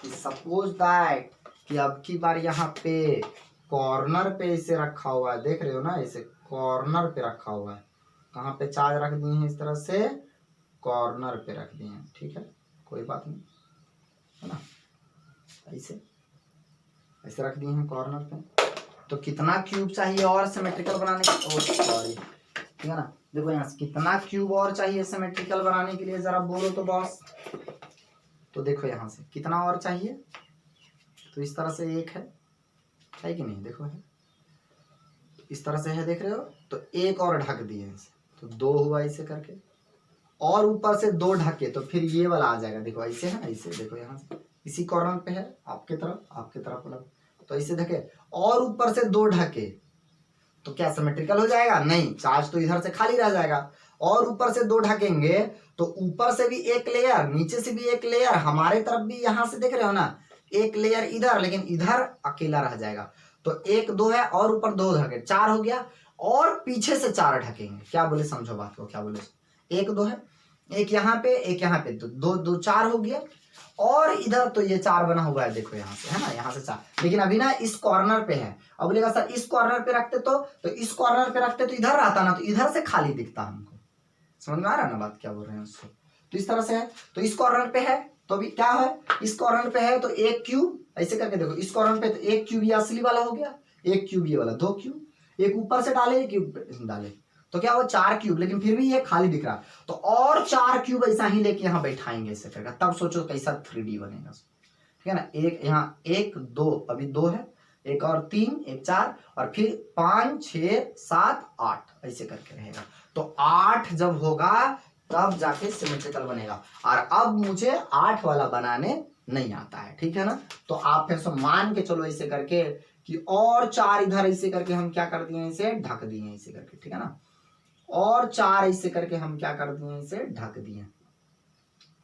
कि सपोज दैट कि अब की बार यहाँ पे कॉर्नर पे इसे रखा हुआ है, देख रहे हो ना, इसे कॉर्नर पे रखा हुआ है, कहाँ पे चार्ज रख दिए हैं, इस तरह से कॉर्नर पे रख दिए हैं, ठीक है, कोई बात नहीं है ना, ऐसे ऐसे रख दिए हैं कॉर्नर पे। तो कितना क्यूब चाहिए और सिमेट्रिकल बनाने के, सॉरी, ठीक है ना, देखो यहाँ से कितना क्यूब और चाहिए सिमेट्रिकल बनाने के लिए, जरा बोलो तो बॉस। तो देखो यहाँ से कितना और चाहिए, तो इस तरह से एक है कि नहीं, देखो है, इस तरह से है, देख रहे हो, तो एक और ढक दिए इसे, तो 2 हुआ इसे करके, और ऊपर से 2 ढके, तो फिर ये वाला आ जाएगा, देखो ऐसे है ना, इसे देखो यहाँ से इसी कॉर्नर पे है, आपके तरफ मतलब, तो इसे ढके और ऊपर से 2 ढके, तो क्या सिमेट्रिकल हो जाएगा, नहीं, चार्ज तो इधर से खाली रह जाएगा, और ऊपर से 2 ढकेंगे तो ऊपर से भी एक लेयर, नीचे से भी एक लेयर, हमारे तरफ भी यहाँ से देख रहे हो ना, एक लेयर इधर, लेकिन इधर अकेला रह जाएगा, तो 1 2 है, और ऊपर 2 ढके, 4 हो गया, और पीछे से 4 ढकेंगे, क्या बोले, समझो बात को, क्या बोले, 1 2 है, एक यहाँ पे, एक यहाँ पे, तो 2 2 4 हो गया, और इधर तो ये 4 बना हुआ है, देखो यहाँ से है ना, यहाँ से 4, लेकिन अभी ना इस कॉर्नर पे है। अब बोलेगा सर इस कॉर्नर पे रखते तो इस कॉर्नर पे रखते तो इधर रहता ना, तो इधर से खाली दिखता हमको, समझ में आ रहा है ना बात, क्या बोल रहे हैं उसको। तो इस तरह से है, तो इस कॉर्नर पे है, तो अभी क्या है, इस कॉर्नर पे है तो एक क्यूब, ऐसे करके देखो, इस कॉर्नर पे तो एक क्यूब ये असली वाला हो गया, एक क्यूब ये वाला, 2 क्यूब, एक ऊपर से डाले, एक क्यूब डाले, तो क्या वो 4 क्यूब, लेकिन फिर भी ये खाली दिख रहा, तो और 4 क्यूब ऐसा ही लेके यहाँ बैठाएंगे ऐसे करके, तब सोचो कैसा 3D बनेगा, ठीक है ना। एक यहाँ 1 2, अभी 2 है, एक और 3, एक 4, और फिर 5 6 7 8 ऐसे करके रहेगा, तो 8 जब होगा तब जाके सिमेट्रिकल बनेगा, और अब मुझे 8 वाला बनाने नहीं आता है, ठीक है ना। तो आप फिर से मान के चलो ऐसे करके कि और 4 इधर ऐसे करके हम क्या कर दिए, इसे ढक दिए ऐसे करके, ठीक है ना, और 4 ऐसे करके हम क्या कर दिए, इसे ढक दिए।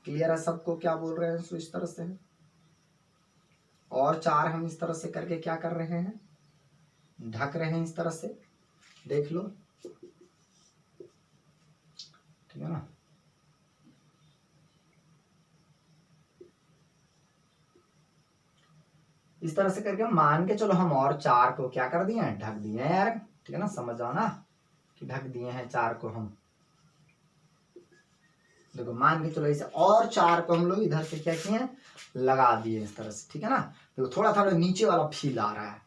क्लियर है सबको क्या बोल रहे हैं, सो इस तरह से है, और 4 हम इस तरह से करके क्या कर रहे हैं, ढक रहे हैं, इस तरह से देख लो, ठीक है ना। इस तरह से करके मान के चलो हम और 4 को क्या कर दिए हैं, ढक दिए हैं यार, ठीक है ना, समझ जाओ ना कि ढक दिए हैं 4 को हम, देखो मान के चलो इसे, और 4 को हम लोग इधर से क्या किए, लगा दिए इस तरह से, ठीक है ना। देखो थोड़ा थोड़ा नीचे वाला फील आ रहा है,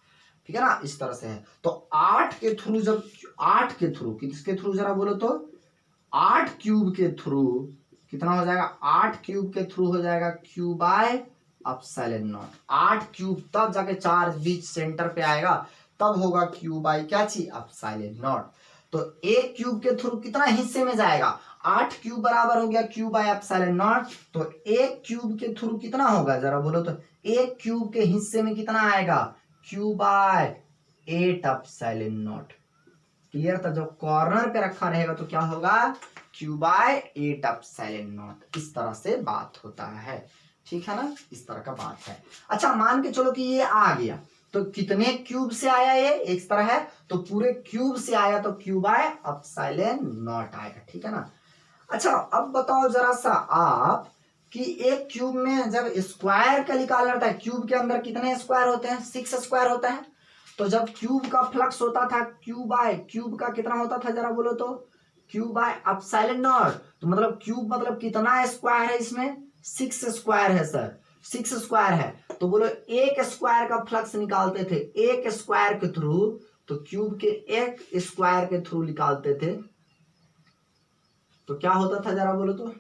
ठीक है ना, इस तरह से है। तो 8 के थ्रू, जब 8 के थ्रू, किसके थ्रू जरा बोलो तो, 8 क्यूब के थ्रू कितना हो जाएगा, 8 क्यूब के थ्रू हो जाएगा Q by epsilon not, 8 cube, तब जाके चार्ज बीच सेंटर पे आएगा, तब होगा क्यू बाय क्या चीज, एप्सिलॉन नॉट। तो 1 क्यूब के थ्रू कितना हिस्से में जाएगा, 8 क्यूब बराबर हो गया क्यू बाय एप्सिलॉन नॉट, तो 1 क्यूब के थ्रू कितना होगा जरा बोलो तो, 1 क्यूब के हिस्से में कितना आएगा, Q by 8 epsilon naught. Clear था, जो कॉर्नर पे रखा रहेगा तो क्या होगा, क्यू बाय 8 एप्सिलॉन नॉट, इस तरह से बात होता है, ठीक है ना, इस तरह का बात है। अच्छा मान के चलो कि ये आ गया, तो कितने क्यूब से आया, ये इस तरह है, तो पूरे क्यूब से आया, तो क्यू बाय एप्सिलॉन नॉट आएगा, ठीक है ना। अच्छा अब बताओ जरा सा आप कि एक क्यूब में जब स्क्वायर का निकालना रहता है, क्यूब के अंदर कितने स्क्वायर होते हैं, 6 स्क्वायर होता है, तो जब क्यूब का फ्लक्स होता था क्यूब का कितना होता था जरा बोलो तो, क्यूब बाय एप्सिलॉन नॉट। तो मतलब क्यूब मतलब कितना स्क्वायर है इसमें, 6 स्क्वायर है सर, 6 स्क्वायर है। तो बोलो एक स्क्वायर का फ्लक्स निकालते थे एक स्क्वायर के थ्रू, तो क्यूब के एक स्क्वायर के थ्रू निकालते थे तो क्या होता था जरा बोलो तो,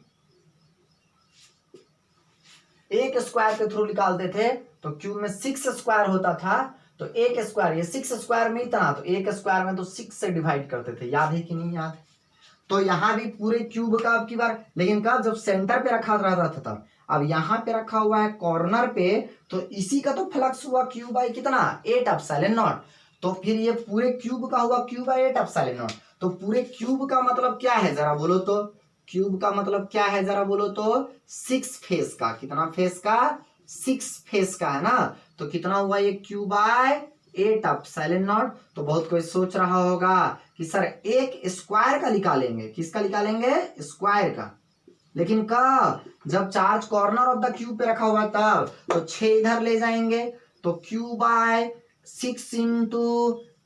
एक स्क्वायर के थ्रू निकालते थे तो क्यूब में 6 स्क्वायर होता था। तो एक स्क्वायर, ये 6 स्क्वायर में इतना, तो एक स्क्वायर में तो 6 से डिवाइड करते थे, याद है कि नहीं याद? तो यहाँ भी पूरे क्यूब का अब की बार, लेकिन कब, जब सेंटर पे रखा रहता था तब। अब यहाँ पे रखा हुआ है कॉर्नर पे, तो इसी का तो फ्लक्स हुआ क्यूब बाई कितना, 8 एप्सिलॉन नॉट। तो फिर ये पूरे क्यूब का हुआ क्यूब बाई 8 एप्सिलॉन नॉट। तो पूरे क्यूब का मतलब क्या है जरा बोलो तो, क्यूब का मतलब क्या है जरा बोलो तो, 6 फेस का, कितना फेस का, 6 फेस का है ना। तो कितना हुआ ये क्यूब बाय 8 एप्सिलॉन नॉट। तो बहुत कोई सोच रहा होगा कि सर एक स्क्वायर का निकालेंगे, किसका निकालेंगे, स्क्वायर का, लेकिन कब, जब charge corner of the cube पे रखा हुआ तब। तो 6 इधर ले जाएंगे तो cube by 6 into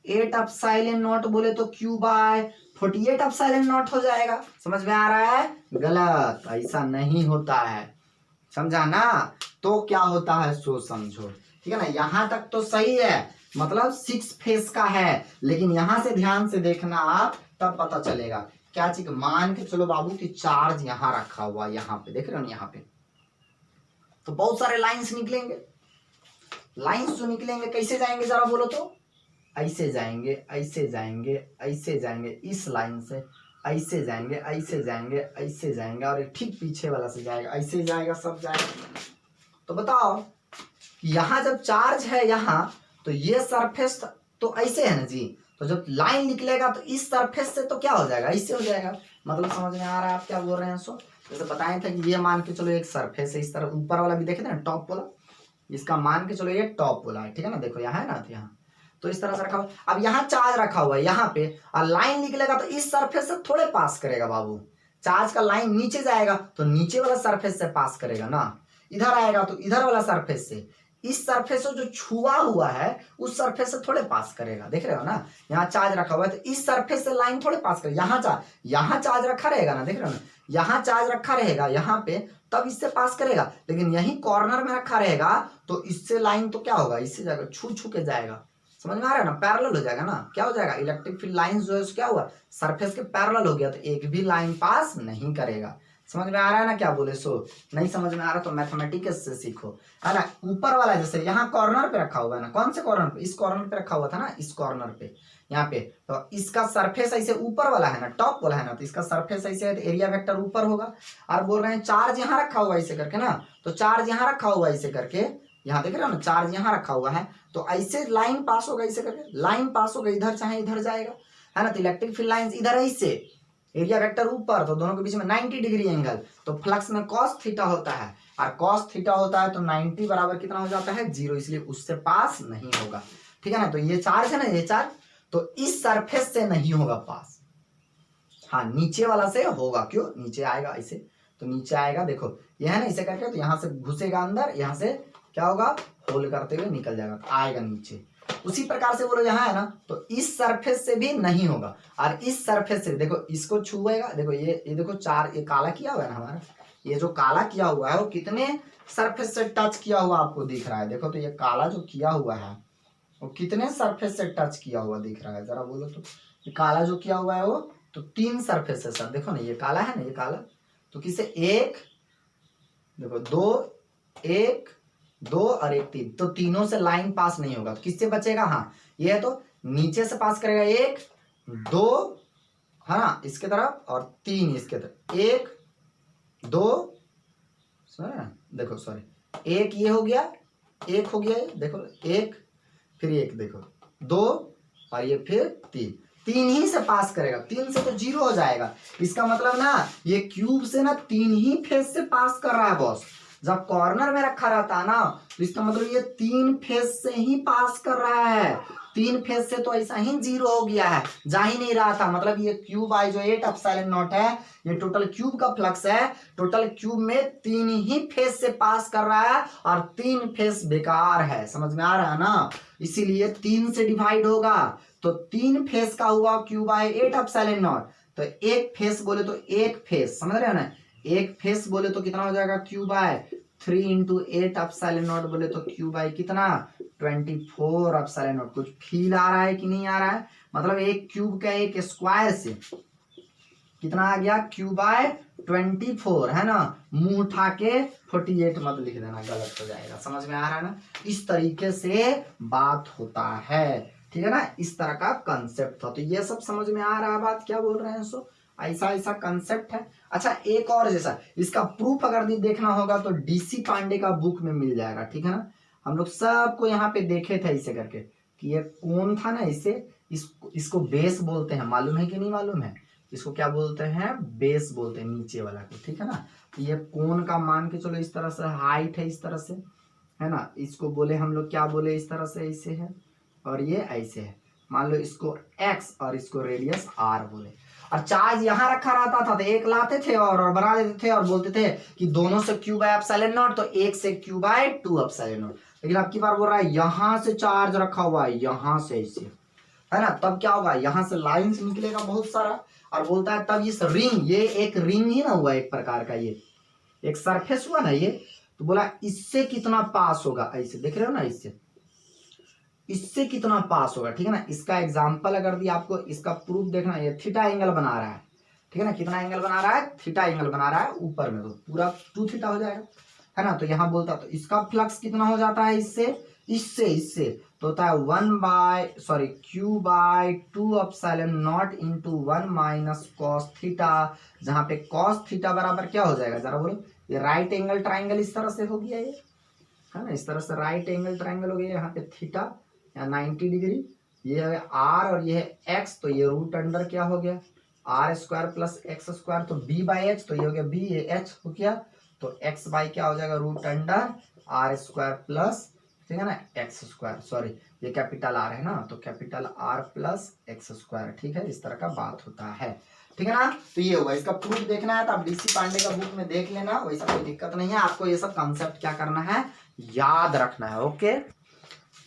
8 epsilon not बोले तो क्यूब बाय 48 एप्सिलॉन नॉट हो जाएगा। समझ में आ रहा है? गलत, ऐसा नहीं होता है, समझा ना। तो क्या होता है सो समझो, ठीक है ना। यहां तक तो सही है, मतलब 6 फेस का है, लेकिन यहां से ध्यान से देखना आप, तब पता चलेगा क्या चीज। मान के चलो बाबू कि चार्ज यहां रखा हुआ, यहाँ पे देख रहे हो ना, यहाँ पे तो बहुत सारे लाइंस निकलेंगे। लाइंस जो निकलेंगे कैसे जाएंगे जरा बोलो तो, ऐसे जाएंगे, ऐसे जाएंगे, ऐसे जाएंगे, इस लाइन से ऐसे जाएंगे, ऐसे जाएंगे, ऐसे जाएंगे, और ठीक पीछे वाला से जाएगा, ऐसे जाएगा, सब जाएगा। तो बताओ कि यहाँ जब चार्ज है यहाँ, तो ये सरफेस तो ऐसे है ना जी, तो जब लाइन निकलेगा तो इस सरफेस से तो क्या हो जाएगा, इससे हो जाएगा। मतलब समझ में आ रहा है आप क्या बोल रहे हैं? सो जैसे बताए थे कि ये मान के चलो एक सरफेस है, इस तरह ऊपर वाला भी देखे थे ना, टॉप वाला, इसका मान के चलो ये टॉप वाला है, ठीक है ना। देखो यहाँ है ना, यहाँ तो इस तरह से रखा हुआ। अब यहाँ चार्ज रखा हुआ है यहाँ पे, और लाइन निकलेगा तो इस सरफेस से थोड़े पास करेगा बाबू। चार्ज का लाइन नीचे जाएगा तो नीचे वाला सरफेस से पास करेगा ना, इधर आएगा तो इधर वाला सरफेस से, इस सरफेस से जो छुआ हुआ है उस सरफेस से थोड़े पास करेगा। देख रहे हो ना, यहाँ चार्ज रखा हुआ है तो इस सरफेस से लाइन थोड़े पास करेगा। यहाँ चार्ज रखा रहेगा ना, देख रहे हो ना, यहाँ चार्ज रखा रहेगा यहाँ पे, तब इससे पास करेगा। लेकिन यही कॉर्नर में रखा रहेगा तो इससे लाइन तो क्या होगा, इससे जाएगा, छू छू के जाएगा। समझ में आ रहा है ना, पैरेलल हो जाएगा ना। क्या हो जाएगा, इलेक्ट्रिक फील्ड लाइन जो है क्या हुआ, सरफेस के पैरेलल हो गया, तो एक भी लाइन पास नहीं करेगा। समझ में आ रहा है ना क्या बोले? सो नहीं समझ में आ रहा तो मैथमेटिक्स से सीखो, है ना। ऊपर वाला जैसे यहाँ कॉर्नर पे रखा हुआ है ना, कौन से कॉर्नर पे, इस कॉर्नर पे रखा हुआ था ना, इस कॉर्नर पे यहाँ पे, तो इसका सरफेस ऐसे ऊपर वाला है ना, टॉप वाला है ना, तो इसका सरफेस ऐसे है तो एरिया वेक्टर ऊपर होगा। और बोल रहे हैं चार्ज यहाँ रखा हुआ ऐसे करके ना, तो चार्ज यहाँ रखा हुआ ऐसे करके, यहाँ देख रहे हो ना, चार्ज यहाँ रखा हुआ है तो ऐसे लाइन पास होगा, ऐसे करके लाइन पास होगा, इधर चाहे इधर जाएगा, है ना। तो इलेक्ट्रिक फील्ड लाइंस इधर ऐसे, एरिया वेक्टर ऊपर, तो दोनों के बीच में 90 डिग्री एंगल, तो फ्लक्स में कॉस थीटा होता है, और कॉस थीटा होता है तो 90 बराबर कितना हो जाता है, 0, इसलिए उससे पास नहीं होगा, ठीक है ना। तो ये चार्ज है ना, ये चार्ज तो इस सरफेस से नहीं होगा पास, हाँ नीचे वाला से होगा। क्यों, नीचे आएगा ऐसे, तो नीचे आएगा, देखो ये है ना, इसे करके तो यहाँ से घुसेगा अंदर, यहाँ से क्या होगा, होल करते हुए निकल जाएगा, आएगा नीचे। उसी प्रकार से बोलो यहाँ है ना, तो इस सरफेस से भी नहीं होगा, और इस सरफेस से देखो इसको छुएगा, देखो ये देखो चार, ये काला किया हुआ है ना हमारा, ये जो काला किया हुआ है वो कितने सरफेस से टच किया हुआ आपको दिख रहा है। देखो तो ये काला जो किया हुआ है वो कितने सरफेस से टच किया हुआ दिख रहा है, जरा बोलो तो। ये काला जो किया हुआ है वो तो 3 सरफेस है सर, देखो ना ये काला है ना, ये काला तो किसे, एक देखो, 2 1 2 और 1 3, तो तीनों से लाइन पास नहीं होगा, तो किससे बचेगा, हाँ ये है तो नीचे से पास करेगा, 1 2 है ना इसके तरफ, और 3 इसके तरफ, 1 2 देखो सॉरी, 1 ये हो गया, 1 हो गया, देखो 1 फिर 1 देखो 2 और ये फिर 3 ही से पास करेगा, 3 से तो 0 हो जाएगा। इसका मतलब ना ये क्यूब से ना 3 ही फेस से पास कर रहा है बॉस। जब कॉर्नर में रखा रहता है ना, तो इसका मतलब ये 3 फेस से ही पास कर रहा है, 3 फेज से तो ऐसा ही 0 हो गया है, जा ही नहीं रहा था। मतलब ये क्यूब आई जो 8 एप्सिलॉन नॉट है, ये टोटल क्यूब का फ्लक्स है। टोटल क्यूब में 3 ही फेज से पास कर रहा है और 3 फेज बेकार है, समझ में आ रहा है ना। इसीलिए 3 से डिवाइड होगा, तो 3 फेज का हुआ क्यूब आई 8 एप्सिलॉन नॉट। तो एक फेज बोले तो एक फेज, समझ रहे हो ना, एक फेज बोले तो कितना हो जाएगा cube I 3 into 8 epsilon not बोले तो क्यूब आई कितना 24 एप्सिलॉन नॉट। कुछ फील आ रहा है कि नहीं आ रहा है। मतलब एक क्यूब का एक स्क्वायर से कितना आ गया क्यूब आई 24, है ना। मुंह उठा के 48 मत लिख देना, गलत हो जाएगा, समझ में आ रहा है ना। इस तरीके से बात होता है, ठीक है ना, इस तरह का कंसेप्ट था। तो ये सब समझ में आ रहा है बात क्या बोल रहे हैं। सो ऐसा ऐसा कंसेप्ट है। अच्छा एक और जैसा इसका प्रूफ अगर देखना होगा तो डीसी पांडे का बुक में मिल जाएगा, ठीक है ना। हम लोग सबको यहाँ पे देखे थे ऐसे करके कि ये कौन था ना, इसको बेस बोलते हैं, मालूम है कि नहीं मालूम है। इसको क्या बोलते हैं, बेस बोलते हैं नीचे वाला को, ठीक है ना। तो ये कोण का मान के चलो इस तरह से हाइट है, इस तरह से, है ना। इसको बोले हम लोग क्या बोले, इस तरह से ऐसे है और ये ऐसे है। मान लो इसको x और इसको रेडियस r बोले। और चार्ज यहाँ रखा रहता था तो एक लाते थे और बना देते थे और बोलते थे कि दोनों से क्यू बाय एप्सिलॉन नॉट, तो एक से क्यू बाय 2 एप्सिलॉन नॉट। लेकिन अब की बार बोल रहा है यहाँ से चार्ज रखा हुआ है, यहाँ से ऐसे, है ना। तब क्या होगा, यहाँ से लाइन से निकलेगा बहुत सारा और बोलता है तब इस रिंग, ये एक रिंग ही ना हुआ एक प्रकार का, ये एक सरफेस हुआ ना ये, तो बोला इससे कितना पास होगा, ऐसे देख रहे हो ना, इससे कितना पास होगा, ठीक है ना। इसका एग्जांपल अगर दिया आपको, इसका प्रूफ देखना, ये थीटा एंगल बना रहा है, ठीक है ना। कितना एंगल बना रहा है, थीटा एंगल बना रहा है ऊपर में, तो पूरा 2 थीटा हो जाएगा, है ना। तो यहाँ बोलता तो इसका फ्लक्स कितना हो जाता है, इससे तो होता है Q by 2 epsilon naught into 1 minus cos theta, जहां पे कॉस थीटा बराबर क्या हो जाएगा, जरा बोलो। ये राइट एंगल ट्राइंगल इस तरह से हो गया, ये है ना, इस तरह से राइट एंगल ट्राइंगल हो गया। यहाँ पे थीटा या 90 डिग्री, ये है आर और ये है एक्स, तो ये रूट अंडर क्या हो गया R square plus X square, तो बी बाई एच, तो ये हो गया बी, ये एच हो गया, तो एक्स बाई क्या हो जाएगा root under R square plus, ठीक है ना, एक्स स्क्वायर, सॉरी ये कैपिटल आर है ना, तो capital R plus X square, ठीक है। इस तरह का बात होता है, ठीक है ना। तो ये हुआ, इसका प्रूफ देखना है तो आप डीसी पांडे का बुक में देख लेना, वैसा कोई दिक्कत नहीं है। आपको ये सब कंसेप्ट क्या करना है, याद रखना है, ओके।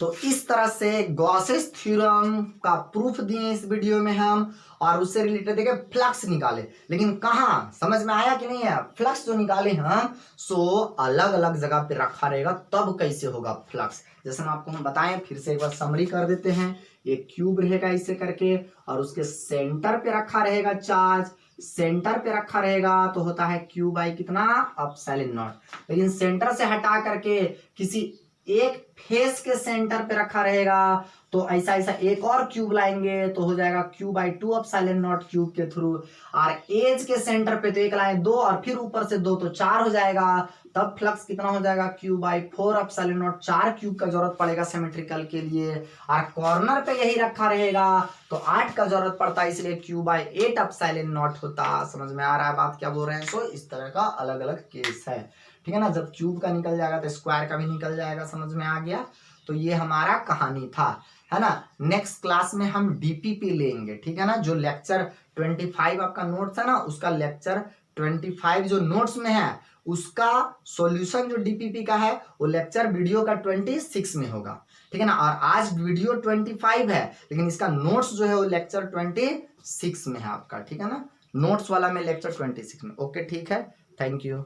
तो इस तरह से गॉसेस थ्योरम का प्रूफ दिए इस वीडियो में हम, और उससे रिलेटेड देखे फ्लक्स निकाले। लेकिन कहाँ, समझ में आया कि नहीं है, फ्लक्स जो निकाले हम सो अलग अलग जगह पे रखा रहेगा, तब कैसे होगा फ्लक्स। जैसे हम बताएं, फिर से एक बार समरी कर देते हैं। एक क्यूब रहेगा ऐसे करके और उसके सेंटर पे रखा रहेगा चार्ज, सेंटर पे रखा रहेगा तो होता है क्यू बाई कितना एप्सिलॉन नॉट। लेकिन सेंटर से हटा करके किसी एक फेस के सेंटर पे रखा रहेगा तो ऐसा ऐसा एक और क्यूब लाएंगे तो हो जाएगा Q by 2 epsilon not cube के थ्रू। और एज के सेंटर पे तो एक लाए 2 और फिर ऊपर से 2 तो 4 हो जाएगा, तब फ्लक्स कितना हो जाएगा Q by 4 epsilon not. 4 cube का जरूरत पड़ेगा सिमेट्रिकल के लिए, और कॉर्नर पे यही रखा रहेगा तो 8 का जरूरत पड़ता है, इसलिए क्यू बाई 8 एप्सिलॉन नॉट होता। समझ में आ रहा है बात क्या बोल रहे हैं। सो इस तरह का अलग अलग केस है, ठीक है ना। जब क्यूब का निकल जाएगा तो स्क्वायर का भी निकल जाएगा, समझ में आ गया। तो ये हमारा कहानी था, है ना। नेक्स्ट क्लास में हम डीपीपी लेंगे, ठीक है ना। जो लेक्चर 25 आपका नोट्स है ना, उसका लेक्चर 25 जो नोट्स में है उसका सॉल्यूशन जो डीपीपी का है वो लेक्चर वीडियो का 26 में होगा, ठीक है ना। और आज वीडियो 25 है लेकिन इसका नोट्स जो है वो लेक्चर 26 में है आपका, ठीक है ना। नोट्स वाला में लेक्चर 26 में, ओके ठीक है, थैंक यू।